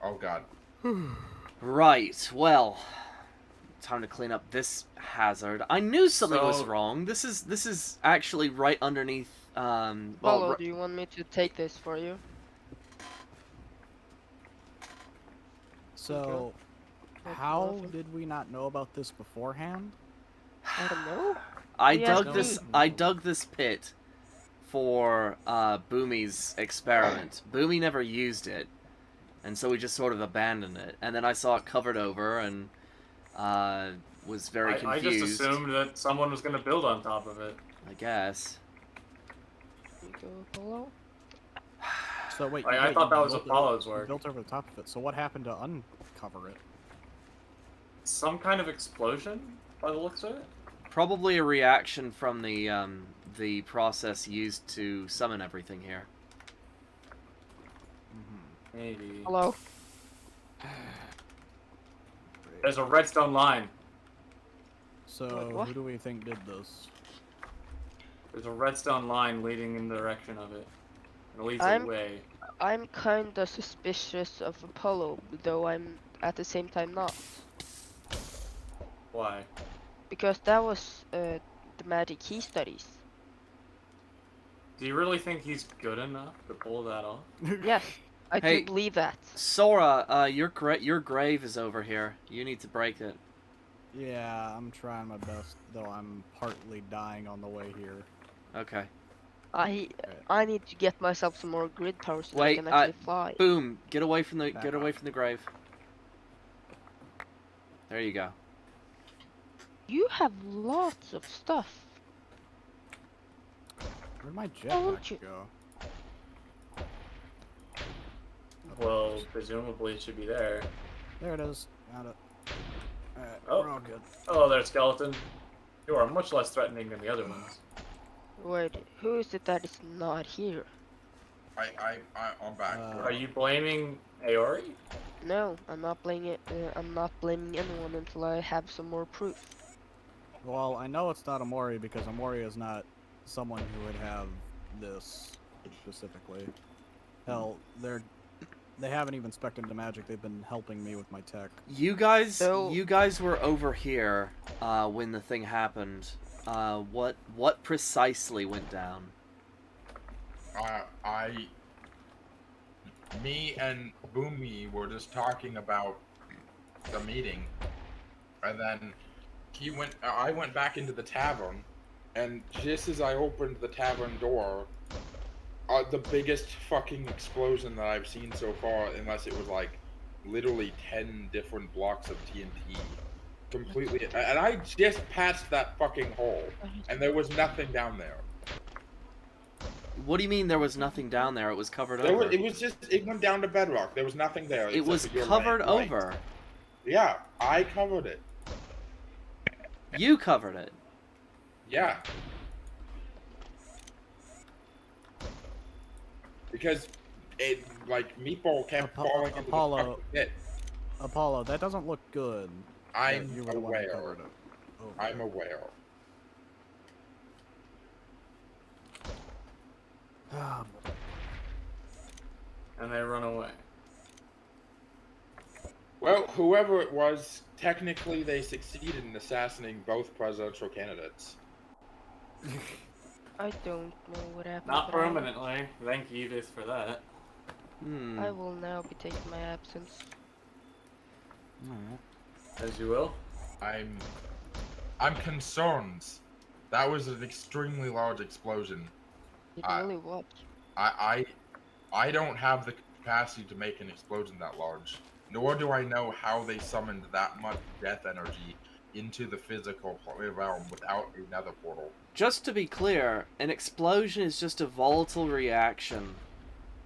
Oh God. Right. Well, time to clean up this hazard. I knew something was So- wrong. This is actually right underneath. Apollo, do you want me to take this for you? So, That's how awesome. did we not know about this beforehand? I don't know. I Yes, dug no. this. I dug this pit for Boomy's experiment. Boomy never used it, and so we just sort of abandoned it. And then I saw it covered over, and was very I confused. just assumed that someone was going to build on top of it. I guess. Here you go, Apollo. So wait, I thought that was built Apollo's you work. built over the top of it. So what happened to uncover it? Some kind of explosion, by the looks of it. Probably a reaction from the process used to summon everything here. Maybe. Hello. There's a redstone line. So What? who do we think did this? There's a redstone line leading in the direction of it. It leads I'm- away. I'm kinda suspicious of Apollo, though I'm at the same time not. Why? Because that was the magic he studies. Do you really think he's good enough to pull that off? Yes, I Hey. do believe that. Sora, your grave is over here. You need to break it. Yeah, I'm trying my best, though I'm partly dying on the way here. Okay. I need to get myself some more grid power so Wait, I can actually fly. Boom! Get away from the Back grave. There you go. You have lots of stuff. Where'd my won't jetpack you- go? Well, presumably it should be there. There it is. Got it. Alright, Oh. we're all good. Hello there, skeleton. You are much less threatening than the other ones. Wait, who is it that is not here? I'm back. Are you blaming Aori? No, I'm not blaming it. I'm not blaming anyone until I have some more proof. Well, I know it's not Amori because Amori is not someone who would have this specifically. Hell, they haven't even spec'd into magic. They've been helping me with my tech. You guys, So- you guys were over here when the thing happened. What precisely went down? Me and Boomy were just talking about the meeting, and then I went back into the tavern, and just as I opened the tavern door, the biggest fucking explosion that I've seen so far, unless it was like literally 10 different blocks of TNT, completely, and I just passed that fucking hole, and there was nothing down there. What do you mean there was nothing down there? It was covered It over. went down to bedrock. There was nothing there. It except was for your covered light. over. Yeah, I covered it. You covered it. Yeah. Because it, like, Meatball kept falling into Apollo. the fucking pit. Apollo, that doesn't look good. I'm You were the one who aware. covered it. Oh, I'm aware. Ah, And they run away. Well, whoever it was, technically they succeeded in assassinating both presidential candidates. I don't know what happened. Not but I- permanently. Thank you, Edith, for that. Hmm. I will now be taking my absence. alright. As you will. I'm concerned. That was an extremely large explosion. It I- really was. I don't have the capacity to make an explosion that large. Nor do I know how they summoned that much death energy into the physical realm without a nether portal. Just to be clear, an explosion is just a volatile reaction.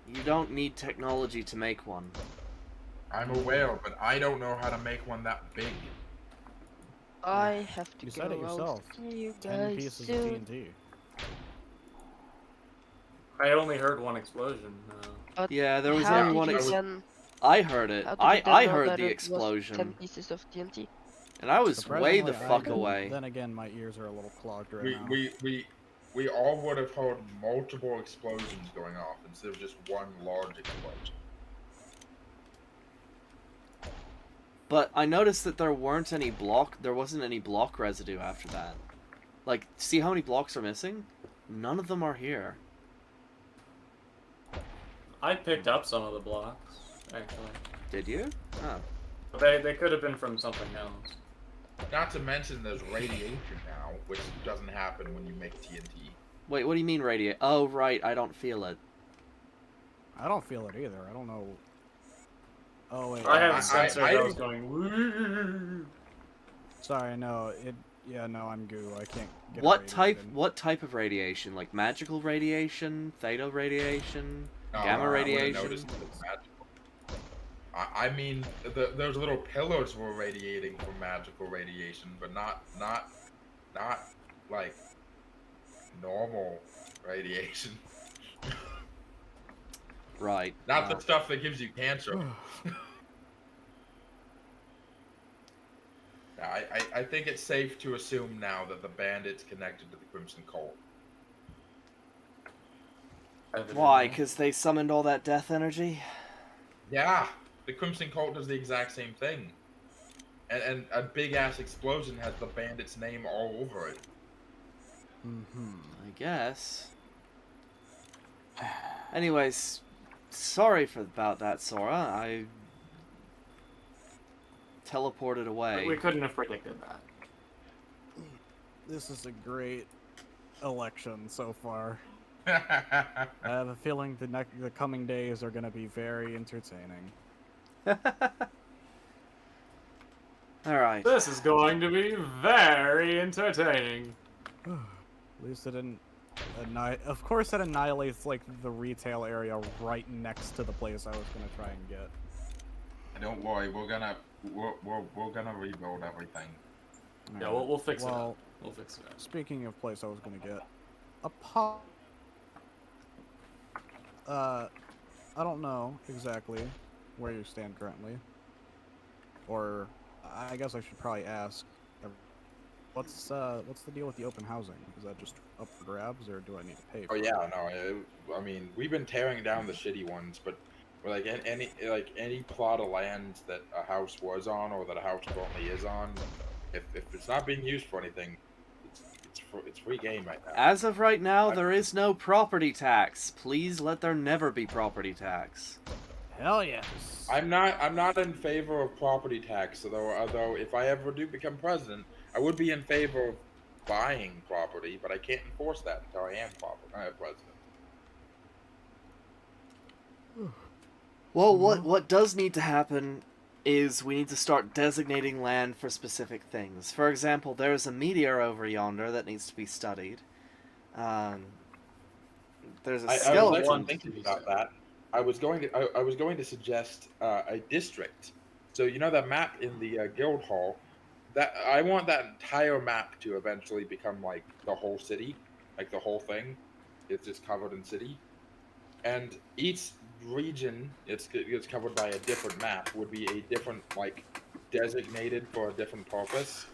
You don't need technology to make one. I'm aware, but I don't know how to make one that big. I have to You go. said it I'll yourself. see you 10 guys pieces of soon. TNT. I only heard one explosion. But Yeah, there was how only did one. you ex- then- I heard it. how did you then I know heard that the it was 10 explosion, pieces of TNT. and I was way the Surprisingly, fuck I- away. Then again, my ears are a little clogged right now. we all would have heard multiple explosions going off instead of just one large explosion. But I noticed that there wasn't any block residue after that. Like, see how many blocks are missing? None of them are here. I picked up some of the blocks, actually. Did you? Oh. But they could have been from something else. Not to mention there's radiation now, which doesn't happen when you make TNT. Wait, what do you mean radiate? Oh, right, I don't feel it. I don't feel it either. I don't know. Oh wait. I have a sensor that was going. Woo! Sorry, no. Yeah, no, I'm goo. I can't get What radiated. type of radiation? Like magical radiation, theta radiation, No, gamma I would've radiation? noticed it was magical. I mean, those little pillars were radiating from magical radiation, but not like normal radiation. Right. Not the stuff that gives you cancer. I think it's safe to assume now that the bandit's connected to the Crimson Cult. Why? Because they summoned all that death energy? Yeah, the Crimson Cult does the exact same thing. And a big-ass explosion has the bandit's name all over it. I guess. Anyways, sorry about that, Sora. I teleported away. We couldn't have predicted that. This is a great election so far. I have a feeling the coming days are going to be very entertaining. Alright. This is going to be very entertaining. At least it didn't of course it annihilates like the retail area right next to the place I was going to try and get. Don't worry, we're gonna rebuild everything. Yeah, we'll fix it well, up. We'll fix it up. Speaking of place I was going to get, a pub. I don't know exactly where you stand currently. Or I guess I should probably ask, what's the deal with the open housing? Is that just up for grabs, or do I need to pay for it? Oh yeah, no. I mean, we've been tearing down the shitty ones, but like any plot of land that a house was on or that a house currently is on, if it's not being used for anything, it's free game right now. As of right now, there is no property tax. Please let there never be property tax. Hell yes. I'm not in favor of property tax, although if I ever do become president, I would be in favor of buying property, but I can't enforce that until I am president. Well, what does need to happen is we need to start designating land for specific things. For example, there's a meteor over yonder that needs to be studied. There's a skeleton. I was thinking about that. I was going to suggest a district. So you know that map in the guild hall. That I want that entire map to eventually become like the whole city, like the whole thing. It's just covered in city, and each region it's covered by a different map. Would be a different like designated for a different purpose.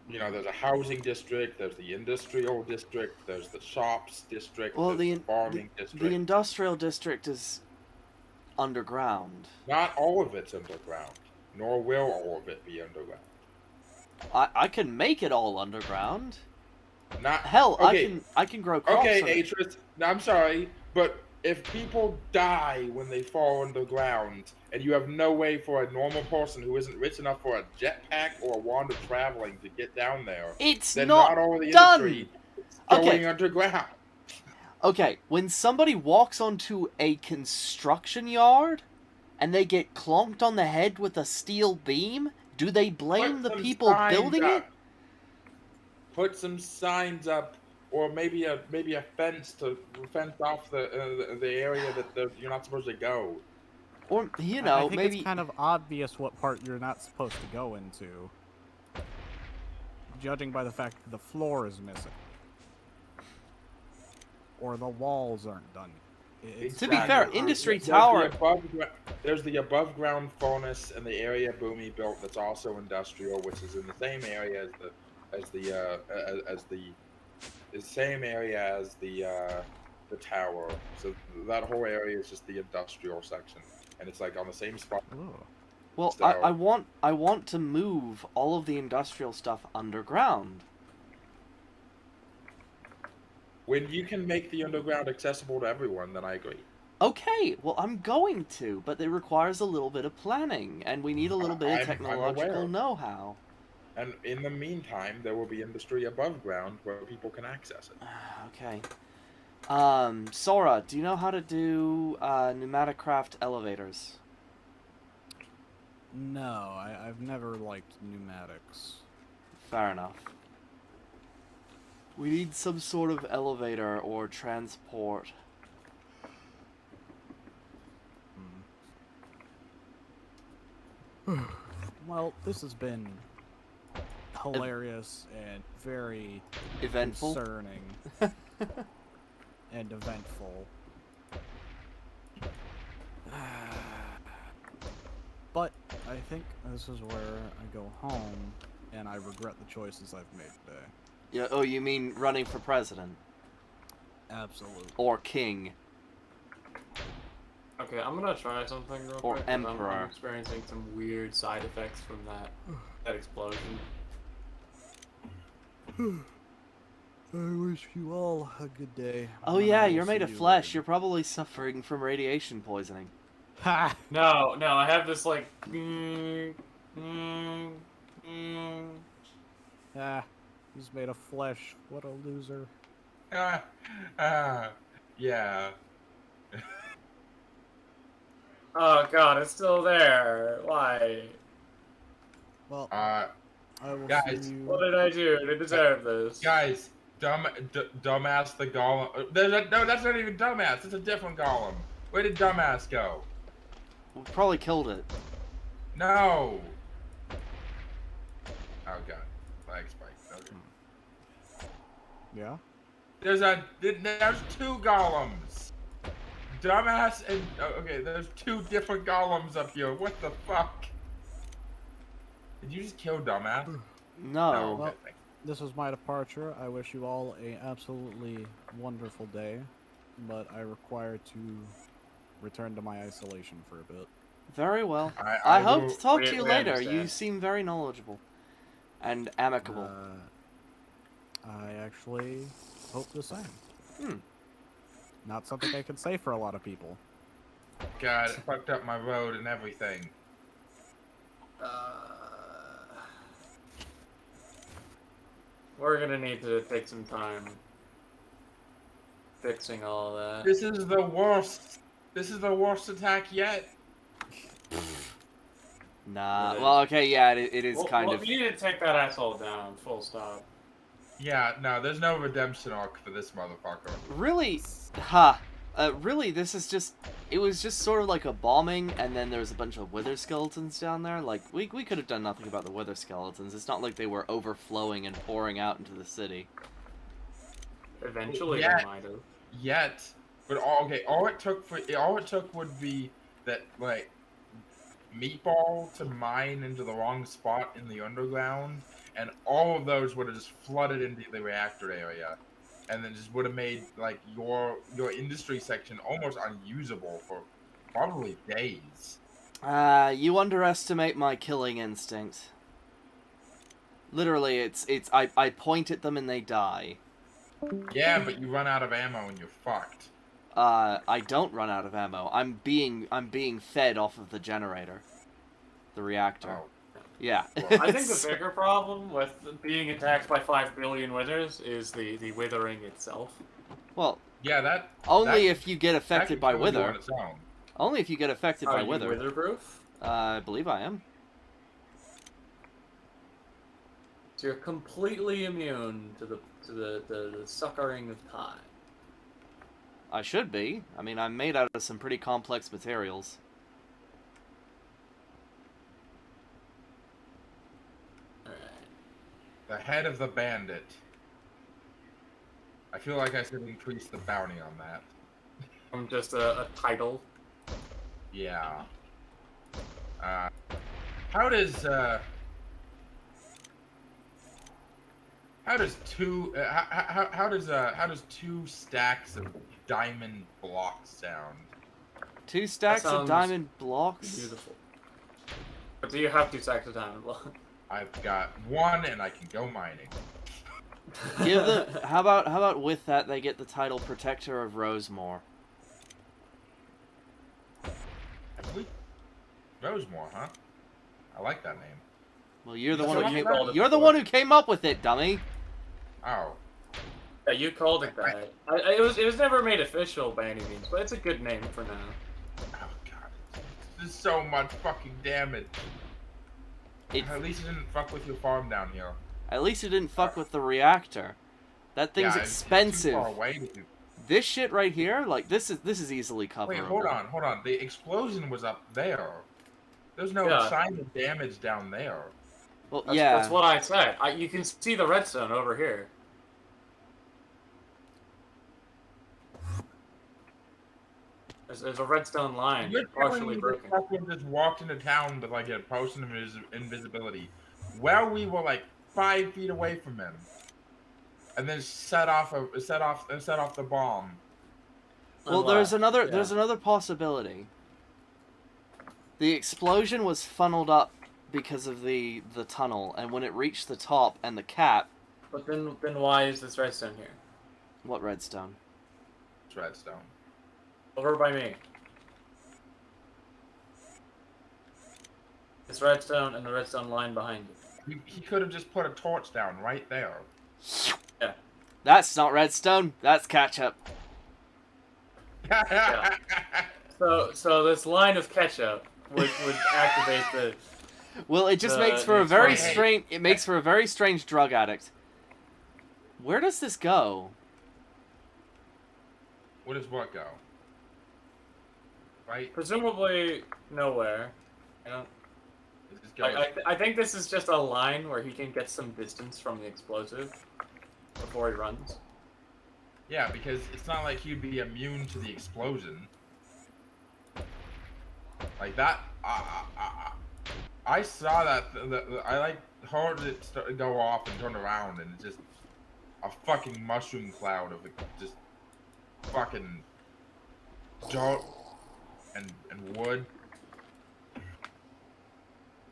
You know, there's a housing district, there's the industrial district, there's the shops district, Well, there's the farming district. The industrial district is underground. Not all of it's underground, nor will all of it be underground. I can make it all underground. Not Hell, okay. I can grow crops. Okay, on it. Atris, I'm sorry, but if people die when they fall underground, and you have no way for a normal person who isn't rich enough for a jetpack or a wand of traveling to get down there, It's then not all the done. industry is going Okay. underground. Okay, when somebody walks onto a construction yard and they get clonked on the head with a steel beam, do they blame Put the some people signs building up. it? Put some signs up, or maybe a fence to fence off the area that you're not supposed to go. Or, you I know, think maybe... it's kind of obvious what part you're not supposed to go into, judging by the fact that the floor is missing. Or the walls aren't done. To be fair, Industry Tower... There's the above ground furnace and the area Boomy built that's also industrial, which is in the same area as the is same area as the tower. So that whole area is just the industrial section, and it's like on the same spot. Ooh. Well, So- I want to move all of the industrial stuff underground. When you can make the underground accessible to everyone, then I agree. Okay, well, I'm going to, but it requires a little bit of planning, and we need a little bit of I'm technological aware. know-how. And in the meantime, there will be industry above ground where people can access it. Okay. Sora, do you know how to do pneumatic craft elevators? No, I've never liked pneumatics. Fair enough. We need some sort of elevator or transport. Well, this has been hilarious and very Eventful. concerning and eventful. But I think this is where I go home and I regret the choices I've made today. Yeah. Oh, you mean running for president Absolutely. or king? Okay, I'm gonna try something real Or quick. 'Cause emperor. I'm experiencing some weird side effects from that explosion. I wish you all a good day. Oh and yeah, I will you're made see of you flesh. later. You're probably suffering from radiation poisoning. Ha! No, I have this like. Ah, he's made of flesh. What a loser. Yeah. Oh god, it's still there. Why? Well, Uh, I will guys, see you. What did I do to deserve this? guys, dumbass the golem. No, that's not even dumbass. It's a different golem. Where did dumbass go? We probably killed it. No. Oh god, lag spike. Okay. Yeah? There's two golems. Dumbass and okay, there's two different golems up here. What the fuck? Did you just kill dumbass? No. okay, Well, thanks. This is my departure. I wish you all a absolutely wonderful day, but I require to return to my isolation for a bit. Very well. I I hope will- to talk we- to you we later. You understand. seem very knowledgeable and amicable. I actually hope the same. Hmm. Not something I can say for a lot of people. God, it fucked up my road and everything. We're gonna need to take some time fixing all that. This is the worst. This is the worst attack yet. Nah. It is. Well, okay, yeah, it is kind of. We need to take that asshole down. Full stop. Yeah, no, there's no redemption arc for this motherfucker. Really, really, this is just. It was just sort of like a bombing, and then there was a bunch of wither skeletons down there. Like, we could have done nothing about the wither skeletons. It's not like they were overflowing and pouring out into the city. Eventually, Yeah. we might have. Yet, but all it took would be that like meatball to mine into the wrong spot in the underground, and all of those would have just flooded into the reactor area, and then just would have made like your industry section almost unusable for probably days. You underestimate my killing instinct. Literally, I point at them and they die. Yeah, but you run out of ammo and you're fucked. I don't run out of ammo. I'm being fed off of the generator. The reactor. Oh. Yeah. I think the bigger problem with being attacked by 5 billion withers is the withering itself. Well, Yeah, that only that- if you get that affected could by kill you wither. on its own. Only if you get affected by Are you wither. wither-proof? I believe I am. So you're completely immune to the suckering of time. I should be. I mean, I'm made out of some pretty complex materials. Alright. The head of the bandit. I feel like I should increase the bounty on that. From just a title. Yeah. How does How does two stacks of diamond blocks sound? 2 stacks of sounds diamond blocks? Beautiful. But do you have 2 stacks of diamond block? I've got 1, and I can go mining. Give the how about with that they get the title Protector of Rosemore? Actually, Rosemore, huh? I like that name. Well, you're the That's one what who you came. called it You're the before. one who came up with it, dummy. Oh. Yeah, you called it that. It was never made official by any means, but it's a good name for now. Oh god. This is so much fucking damage. At least it didn't fuck with your farm down here. At least it didn't fuck with the reactor. That thing's Yeah, it's expensive. too far away to do. This shit right here, like this is easily coverable. Wait, hold on. The explosion was up there. There's no Yeah. sign of damage down there. Well, That's, yeah. that's what I said. You can see the redstone over here. There's a redstone line You're partially telling me broken. this fucker just walked into town with like a potion of invisibility, while we were like 5 feet away from him, and then set off the bomb. Well, there's another possibility. The explosion was funneled up because of the tunnel, and when it reached the top and the cap. But then why is this redstone here? What redstone? It's redstone. Over by me. This redstone and the redstone line behind it. He could have just put a torch down right there. Yeah. That's not redstone. That's ketchup. Yeah. So this line of ketchup would activate the. Well, it just The- makes for a the very explosion. strange. It makes for a very strange drug addict. Where does this go? Where does what go? Right? Presumably nowhere. You know? It just goes. I think this is just a line where he can get some distance from the explosive before he runs. Yeah, because it's not like he'd be immune to the explosion. Like that. I saw that. I like heard it go off and turn around, and it's just a fucking mushroom cloud of just fucking dirt and wood.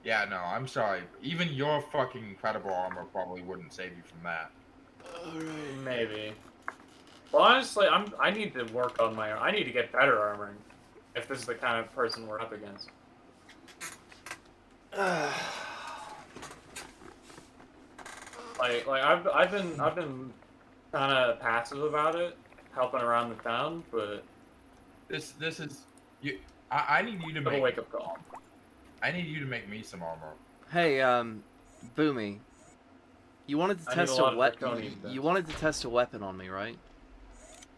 Yeah, no, I'm sorry. Even your fucking incredible armor probably wouldn't save you from that. Maybe. Well, honestly, I need to work on my. I need to get better armor if this is the kind of person we're up against. Like I've been kind of passive about it, helping around the town, but This is you. I need you to a make. wake up call. I need you to make me some armor. Hey, Boomy. You wanted to I need test a a lot of weapon. zirconium You then. wanted to test a weapon on me, right?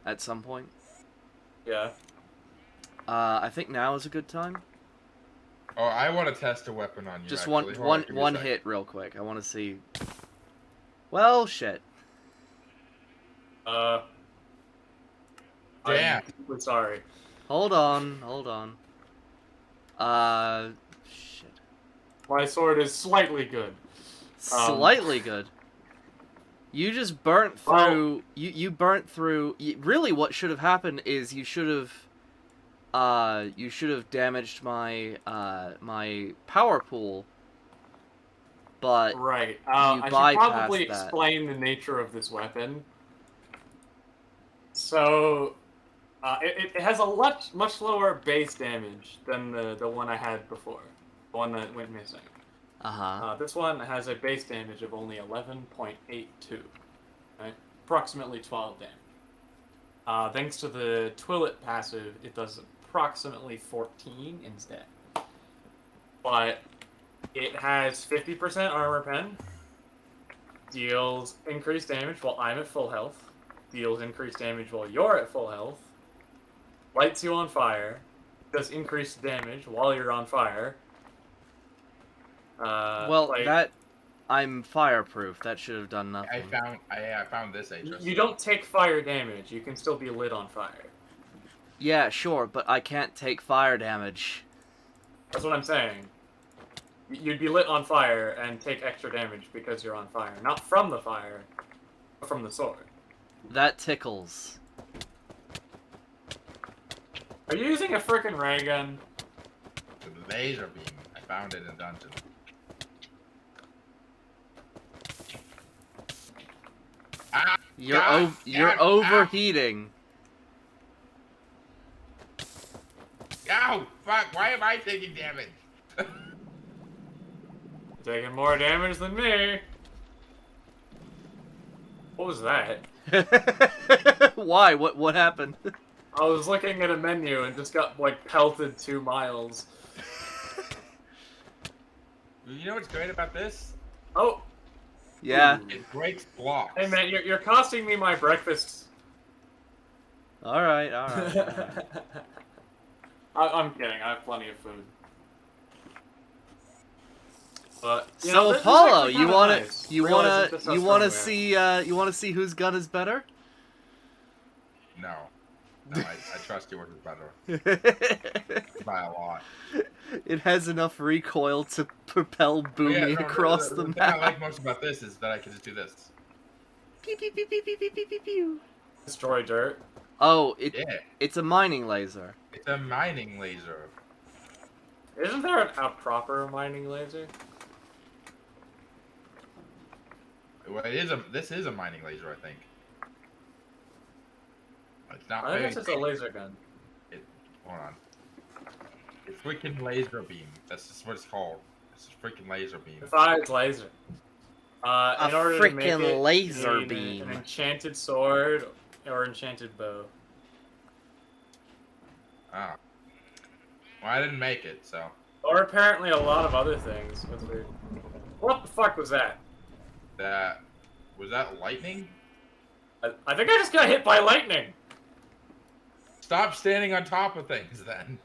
At some point. Yeah. I think now is a good time. Oh, I want to test a weapon on you. Just actually. Hold on, give me a one sec. hit real quick. I want to see. Well, shit. Damn. I'm deeply sorry. Hold on. Shit. My sword is slightly good. Slightly good. You just burnt through. You burnt through. Really, what should have happened is you should have damaged my my power pool. But Right. you I should bypassed probably that. explain the nature of this weapon. So, it has a much lower base damage than the one I had before, the one that went missing. This one has a base damage of only 11.82, right? Approximately 12 damage. Thanks to the Twillet passive, it does approximately 14 instead. But it has 50% armor pen, deals increased damage while I'm at full health, deals increased damage while you're at full health, lights you on fire, does increased damage while you're on fire. well, that I'm fireproof. That should have done nothing. I found this interesting. You don't take fire damage. You can still be lit on fire. Yeah, sure, but I can't take fire damage. That's what I'm saying. you'd be lit on fire and take extra damage because you're on fire. Not from the fire, but from the sword. That tickles. Are you using a frickin' ray gun? The laser beam. I found it in dungeon. Ah, You're overheating. Ow! Fuck! Why am I taking damage? Taking more damage than me. What was that? Why? What happened? I was looking at a menu and just got, like, pelted 2 miles. You know what's great about this? Oh! Yeah. It breaks blocks. Hey man, you're costing me my breakfast. All right. I'm kidding, I have plenty of food. But, you So know, this is Apollo, actually you kinda wanna nice, you realizing wanna just how you strong wanna we are. see you wanna see whose gun is better? No. No, I trust yours is better. By a lot. It has enough recoil to propel Boomy across the thing map. I like most about this is that I can just do this. Pew, pew, pew, pew, pew, pew, pew, pew, pew. Destroy dirt. Oh, Yeah. it's a mining laser. It's a mining laser. Isn't there a proper mining laser? Well, this is a mining laser, I think. It's not I very. think it's just a laser gun. Hold on. It's freaking laser beam. That's just what it's called. It's a freaking laser beam. Besides laser. In order to make frickin' it, laser you need beam. an enchanted sword or enchanted bow. Ah. Well, I didn't make it, so. Or apparently a lot of other things. That's weird. What the fuck was that? Was that lightning? I think I just got hit by lightning. Stop standing on top of things, then.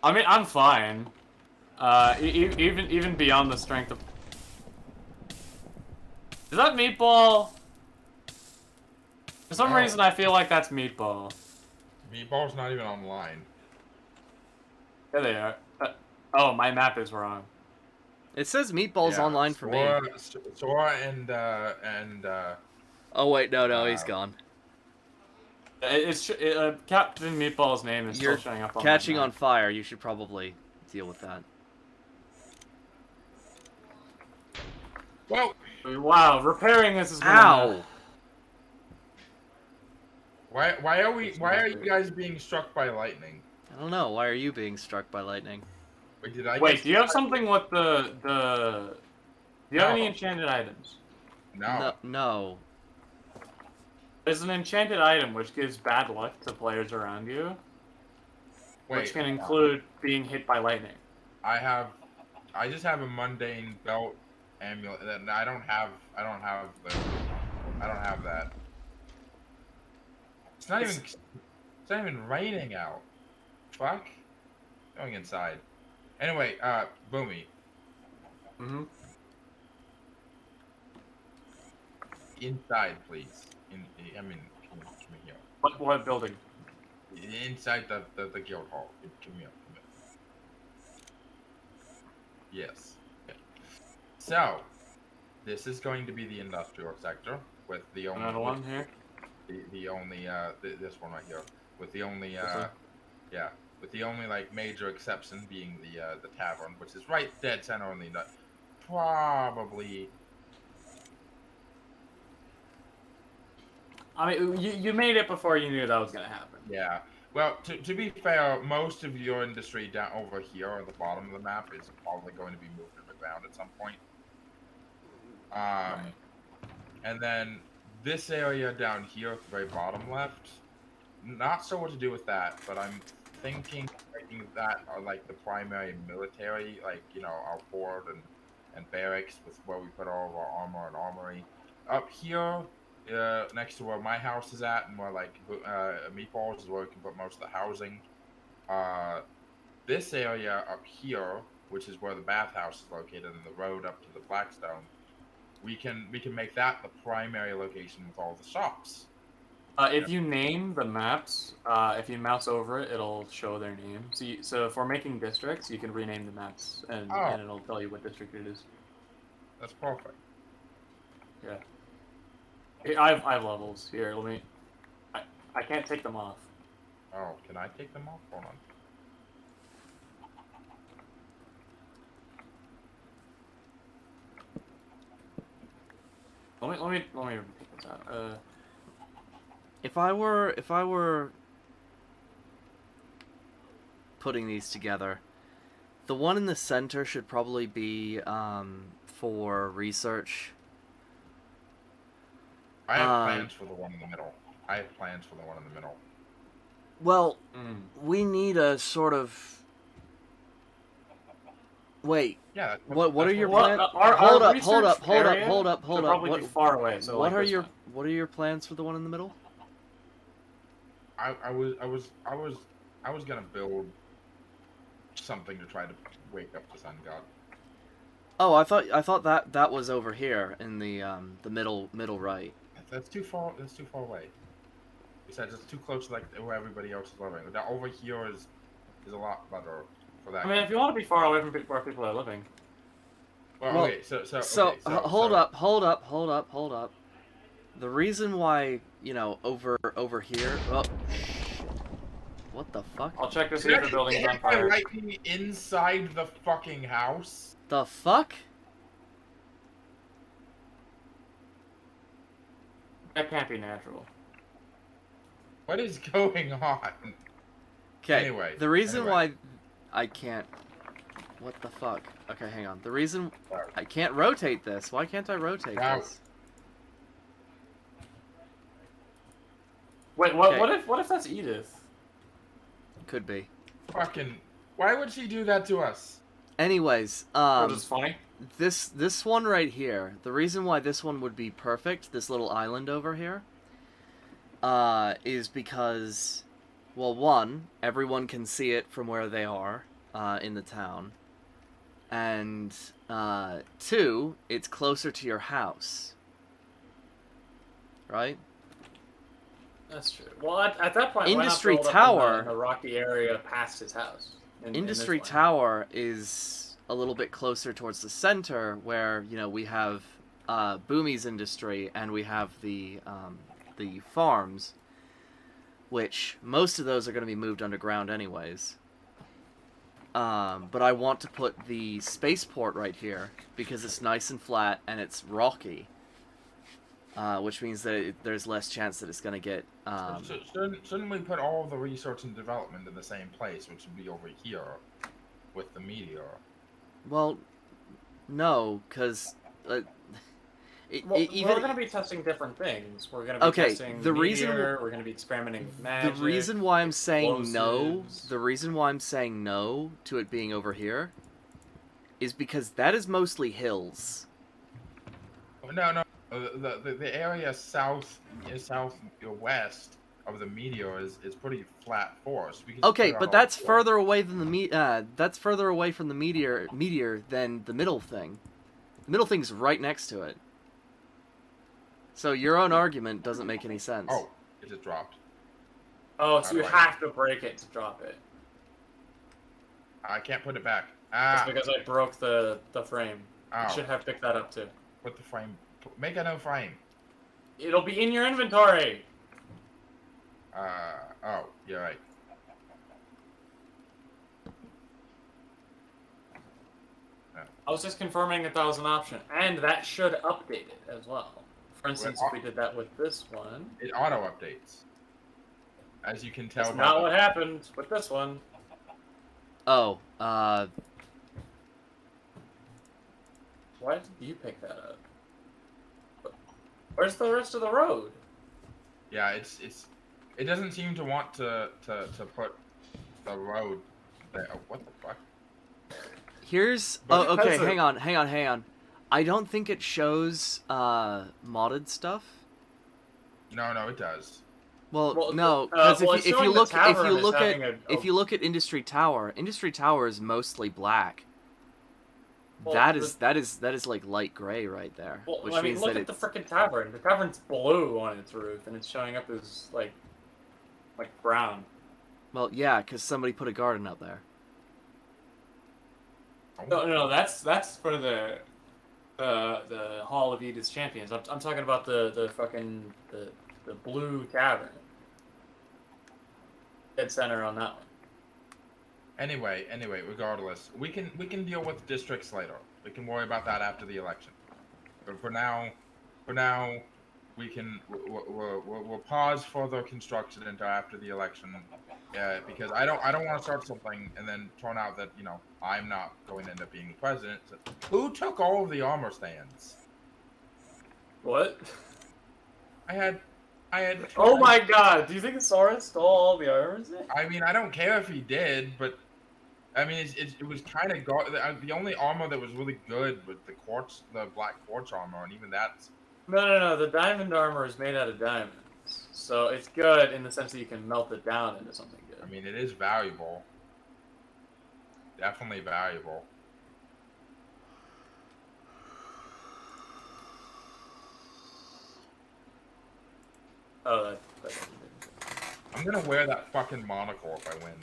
I mean, I'm fine. Even beyond the strength of. Is that Meatball? For some Oh. reason, I feel like that's Meatball. Meatball's not even online. There they are. Oh, my map is wrong. It says Meatball's online for me. Sora and Oh wait, no, he's gone. Captain Meatball's name is You're still showing up on catching my on map. fire. You should probably deal with that. well, Wow, repairing this is. Ow! why are you guys being struck by lightning? I don't know. Why are you being struck by lightning? Wait, did I? Wait, get do you have struck? something with the? Do you have any No. enchanted items? No. No. There's an enchanted item which gives bad luck to players around you, Wait, which can hold on. include being hit by lightning. I just have a mundane belt amulet. I don't have that. It's not even raining out. Fuck. Going inside. Anyway, Boomy. Mm-hmm. Inside, please. Come here. What building? Inside the guild hall. Come here. Yes. Okay. So, this is going to be the industrial sector with the only Another one here. the only this one right here with the only This one? yeah, with the only like major exception being the tavern, which is right dead center in the probably. I mean, you made it before you knew that was gonna happen. Yeah. Well, to be fair, most of your industry down over here at the bottom of the map is probably going to be moved to the ground at some point. Right. And then this area down here at the very bottom left, not so what to do with that, but I'm thinking making that like the primary military, like, you know, our fort and barracks with where we put all of our armor and armory. Up here, next to where my house is at, and where like Meatballs is where we can put most of the housing. This area up here, which is where the bathhouse is located, and the road up to the Blackstone, we can make that the primary location with all the shops. If you name the maps, if you mouse over it, it'll show their name. So if we're making districts, you can rename the maps, and it'll tell you what district it is. That's perfect. Yeah. I have levels here. Let me. I can't take them off. Oh, can I take them off? Hold on. Let me take this out. If I were putting these together, the one in the center should probably be for research. I have plans for the one in the middle. Well, we need a sort of. Wait. Yeah. What are your plans? plans? Hold up. Probably be far away. So what like are your plans for the one in the middle? I was gonna build something to try to wake up the sun god. Oh, I thought that was over here in the middle right. That's too far. That's too far away. Besides, it's too close to like where everybody else is living. Now over here is a lot better for that. I mean, if you want to be far away from where people are living. Well, okay, so hold up. The reason why, over here. Oh, shit. What the fuck? I'll check to see if the building's on fire. Lightning inside the fucking house. The fuck? That can't be natural. What is going on? Okay. Anyway, the reason why I can't. What the fuck? Okay, hang on. The reason I can't rotate this. Why can't I rotate this? Wait, what if that's Edith? Could be. Fucking. Why would she do that to us? Anyways, It's funny. This one right here. The reason why this one would be perfect, this little island over here, is because, well, one, everyone can see it from where they are in the town, and two, it's closer to your house, right? That's true. Well, at that point, Industry why not build Tower, up in a rocky area past his house. Industry Tower is a little bit closer towards the center, where we have Boomy's industry and we have the farms, which most of those are going to be moved underground anyways. But I want to put the spaceport right here because it's nice and flat and it's rocky, which means that there's less chance that it's going to get. Shouldn't we put all of the research and development in the same place, which would be over here, with the meteor? Well, no, because we're going to be testing different things. We're going to be testing meteor, we're going to be experimenting with magic. The reason why I'm saying explosives. no, to it being over here, is because that is mostly hills. No. The area southwest of the meteor is pretty flat forest. Okay, but that's further away than that's further away from the meteor than the middle thing. The middle thing's right next to it. So your own argument doesn't make any sense. Oh, it just dropped. Oh, so you have to break it to drop it. I can't put it back. That's because I broke the frame. Oh. You should have picked that up too. Put the frame. Make a new frame. It'll be in your inventory. Oh, you're right. I was just confirming that was an option, and that should update it as well. For instance, if we did that with this one, it auto updates. As you can tell. That's not what happened with this one. Oh, why did you pick that up? Where's the rest of the road? Yeah, it doesn't seem to want to put the road there. Oh, what the fuck? Here's okay, hang on. I don't think it shows modded stuff. No, it does. Well, no, because if you look at Industry Tower is mostly black. Well, that is like light gray right there. Well, Which I mean, means look that at the it's frickin' tavern. The tavern's blue on its roof, and it's showing up as like brown. well, yeah, because somebody put a garden up there. No, that's for the Hall of Edith's Champions. I'm talking about the fucking the blue tavern. Dead center on that one. Anyway, regardless, we can deal with districts later. We can worry about that after the election. But for now, we can we'll pause further construction until after the election, because I don't want to start something and then turn out that I'm not going to end up being the president. So, who took all of the armor stands? What? I had. Oh my god! Do you think Sora stole all the armor? I mean, I don't care if he did, but I mean, it was kind of the only armor that was really good was the black quartz armor, and even that's. No. The diamond armor is made out of diamonds, so it's good in the sense that you can melt it down into something good. I mean, it is valuable. Definitely valuable. Oh, that I'm gonna wear that fucking monocle if I win.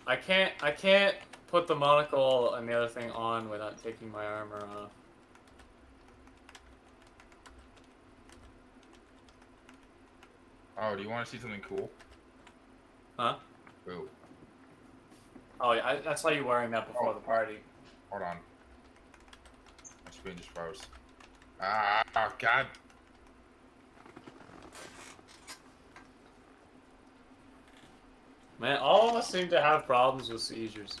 I can't put the monocle and the other thing on without taking my armor off. Oh, do you want to see something cool? Huh? Ooh. Oh, yeah, I saw you wearing that before the party. Hold on. My screen just froze. Ah, God. Man, all of us seem to have problems with seizures.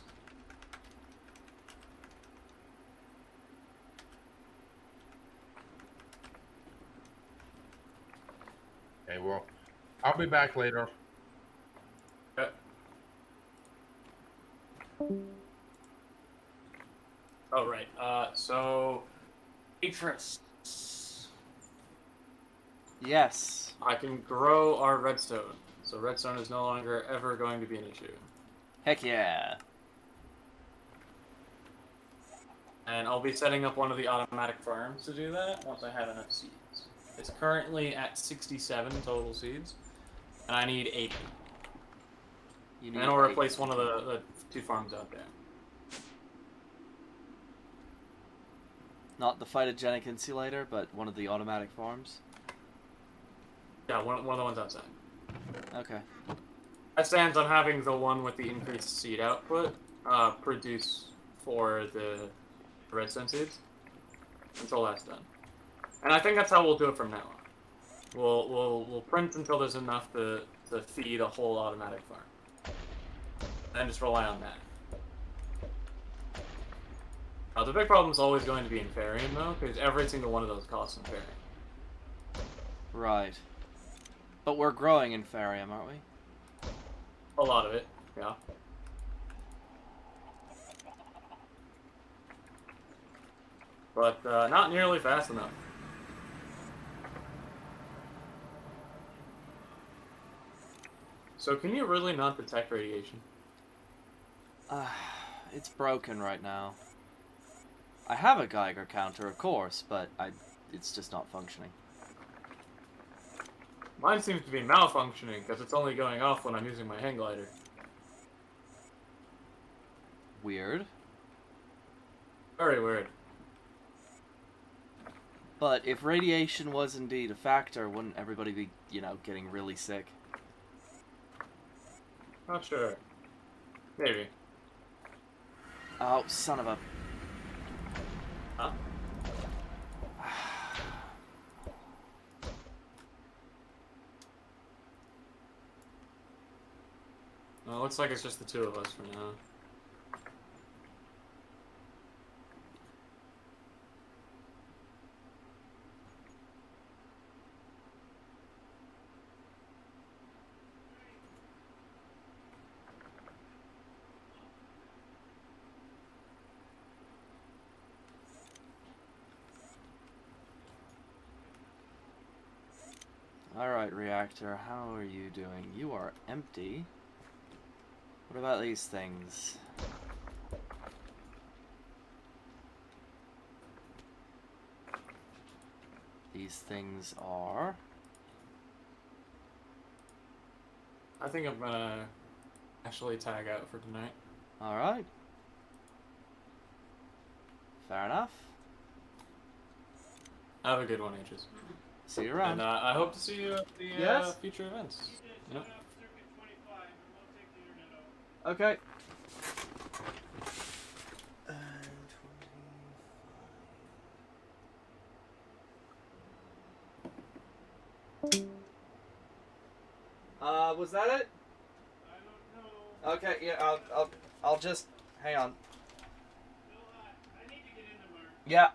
Okay, well, I'll be back later. Okay. Oh, right. So... interests. Yes. I can grow our redstone. So redstone is no longer ever going to be an issue. Heck yeah. And I'll be setting up one of the automatic farms to do that once I have enough seeds. It's currently at 67 total seeds, and I need 80. You And then I'll replace one of the 2 farms out there. Not the phytogenic insulator, but one of the automatic farms. Yeah, one of the ones outside. Okay. That stands on having the one with the increased seed output produce for the redstone seeds until that's done. And I think that's how we'll do it from now on. We'll print until there's enough to feed a whole automatic farm, and just rely on that. The big problem is always going to be Inferium though, because every single one of those costs Inferium. Right. But we're growing Inferium, aren't we? A lot of it, yeah. But not nearly fast enough. So can you really not detect radiation? It's broken right now. I have a Geiger counter, of course, but it's just not functioning. Mine seems to be malfunctioning because it's only going off when I'm using my hang glider. Weird. Very weird. But if radiation was indeed a factor, wouldn't everybody be, getting really sick? Not sure. Maybe. Oh, son of a... Huh? Well, it looks like it's just the 2 of us for now. Alright, reactor, how are you doing? You are empty. What about these things? These things are. I think I'm gonna actually tag out for tonight. All right. Fair enough. Have a good one, H's. See you around. And I hope to see you at the Yes? future events. Yep. Okay. Was that it? I don't know. Okay, yeah, I'll just hang on. Yeah.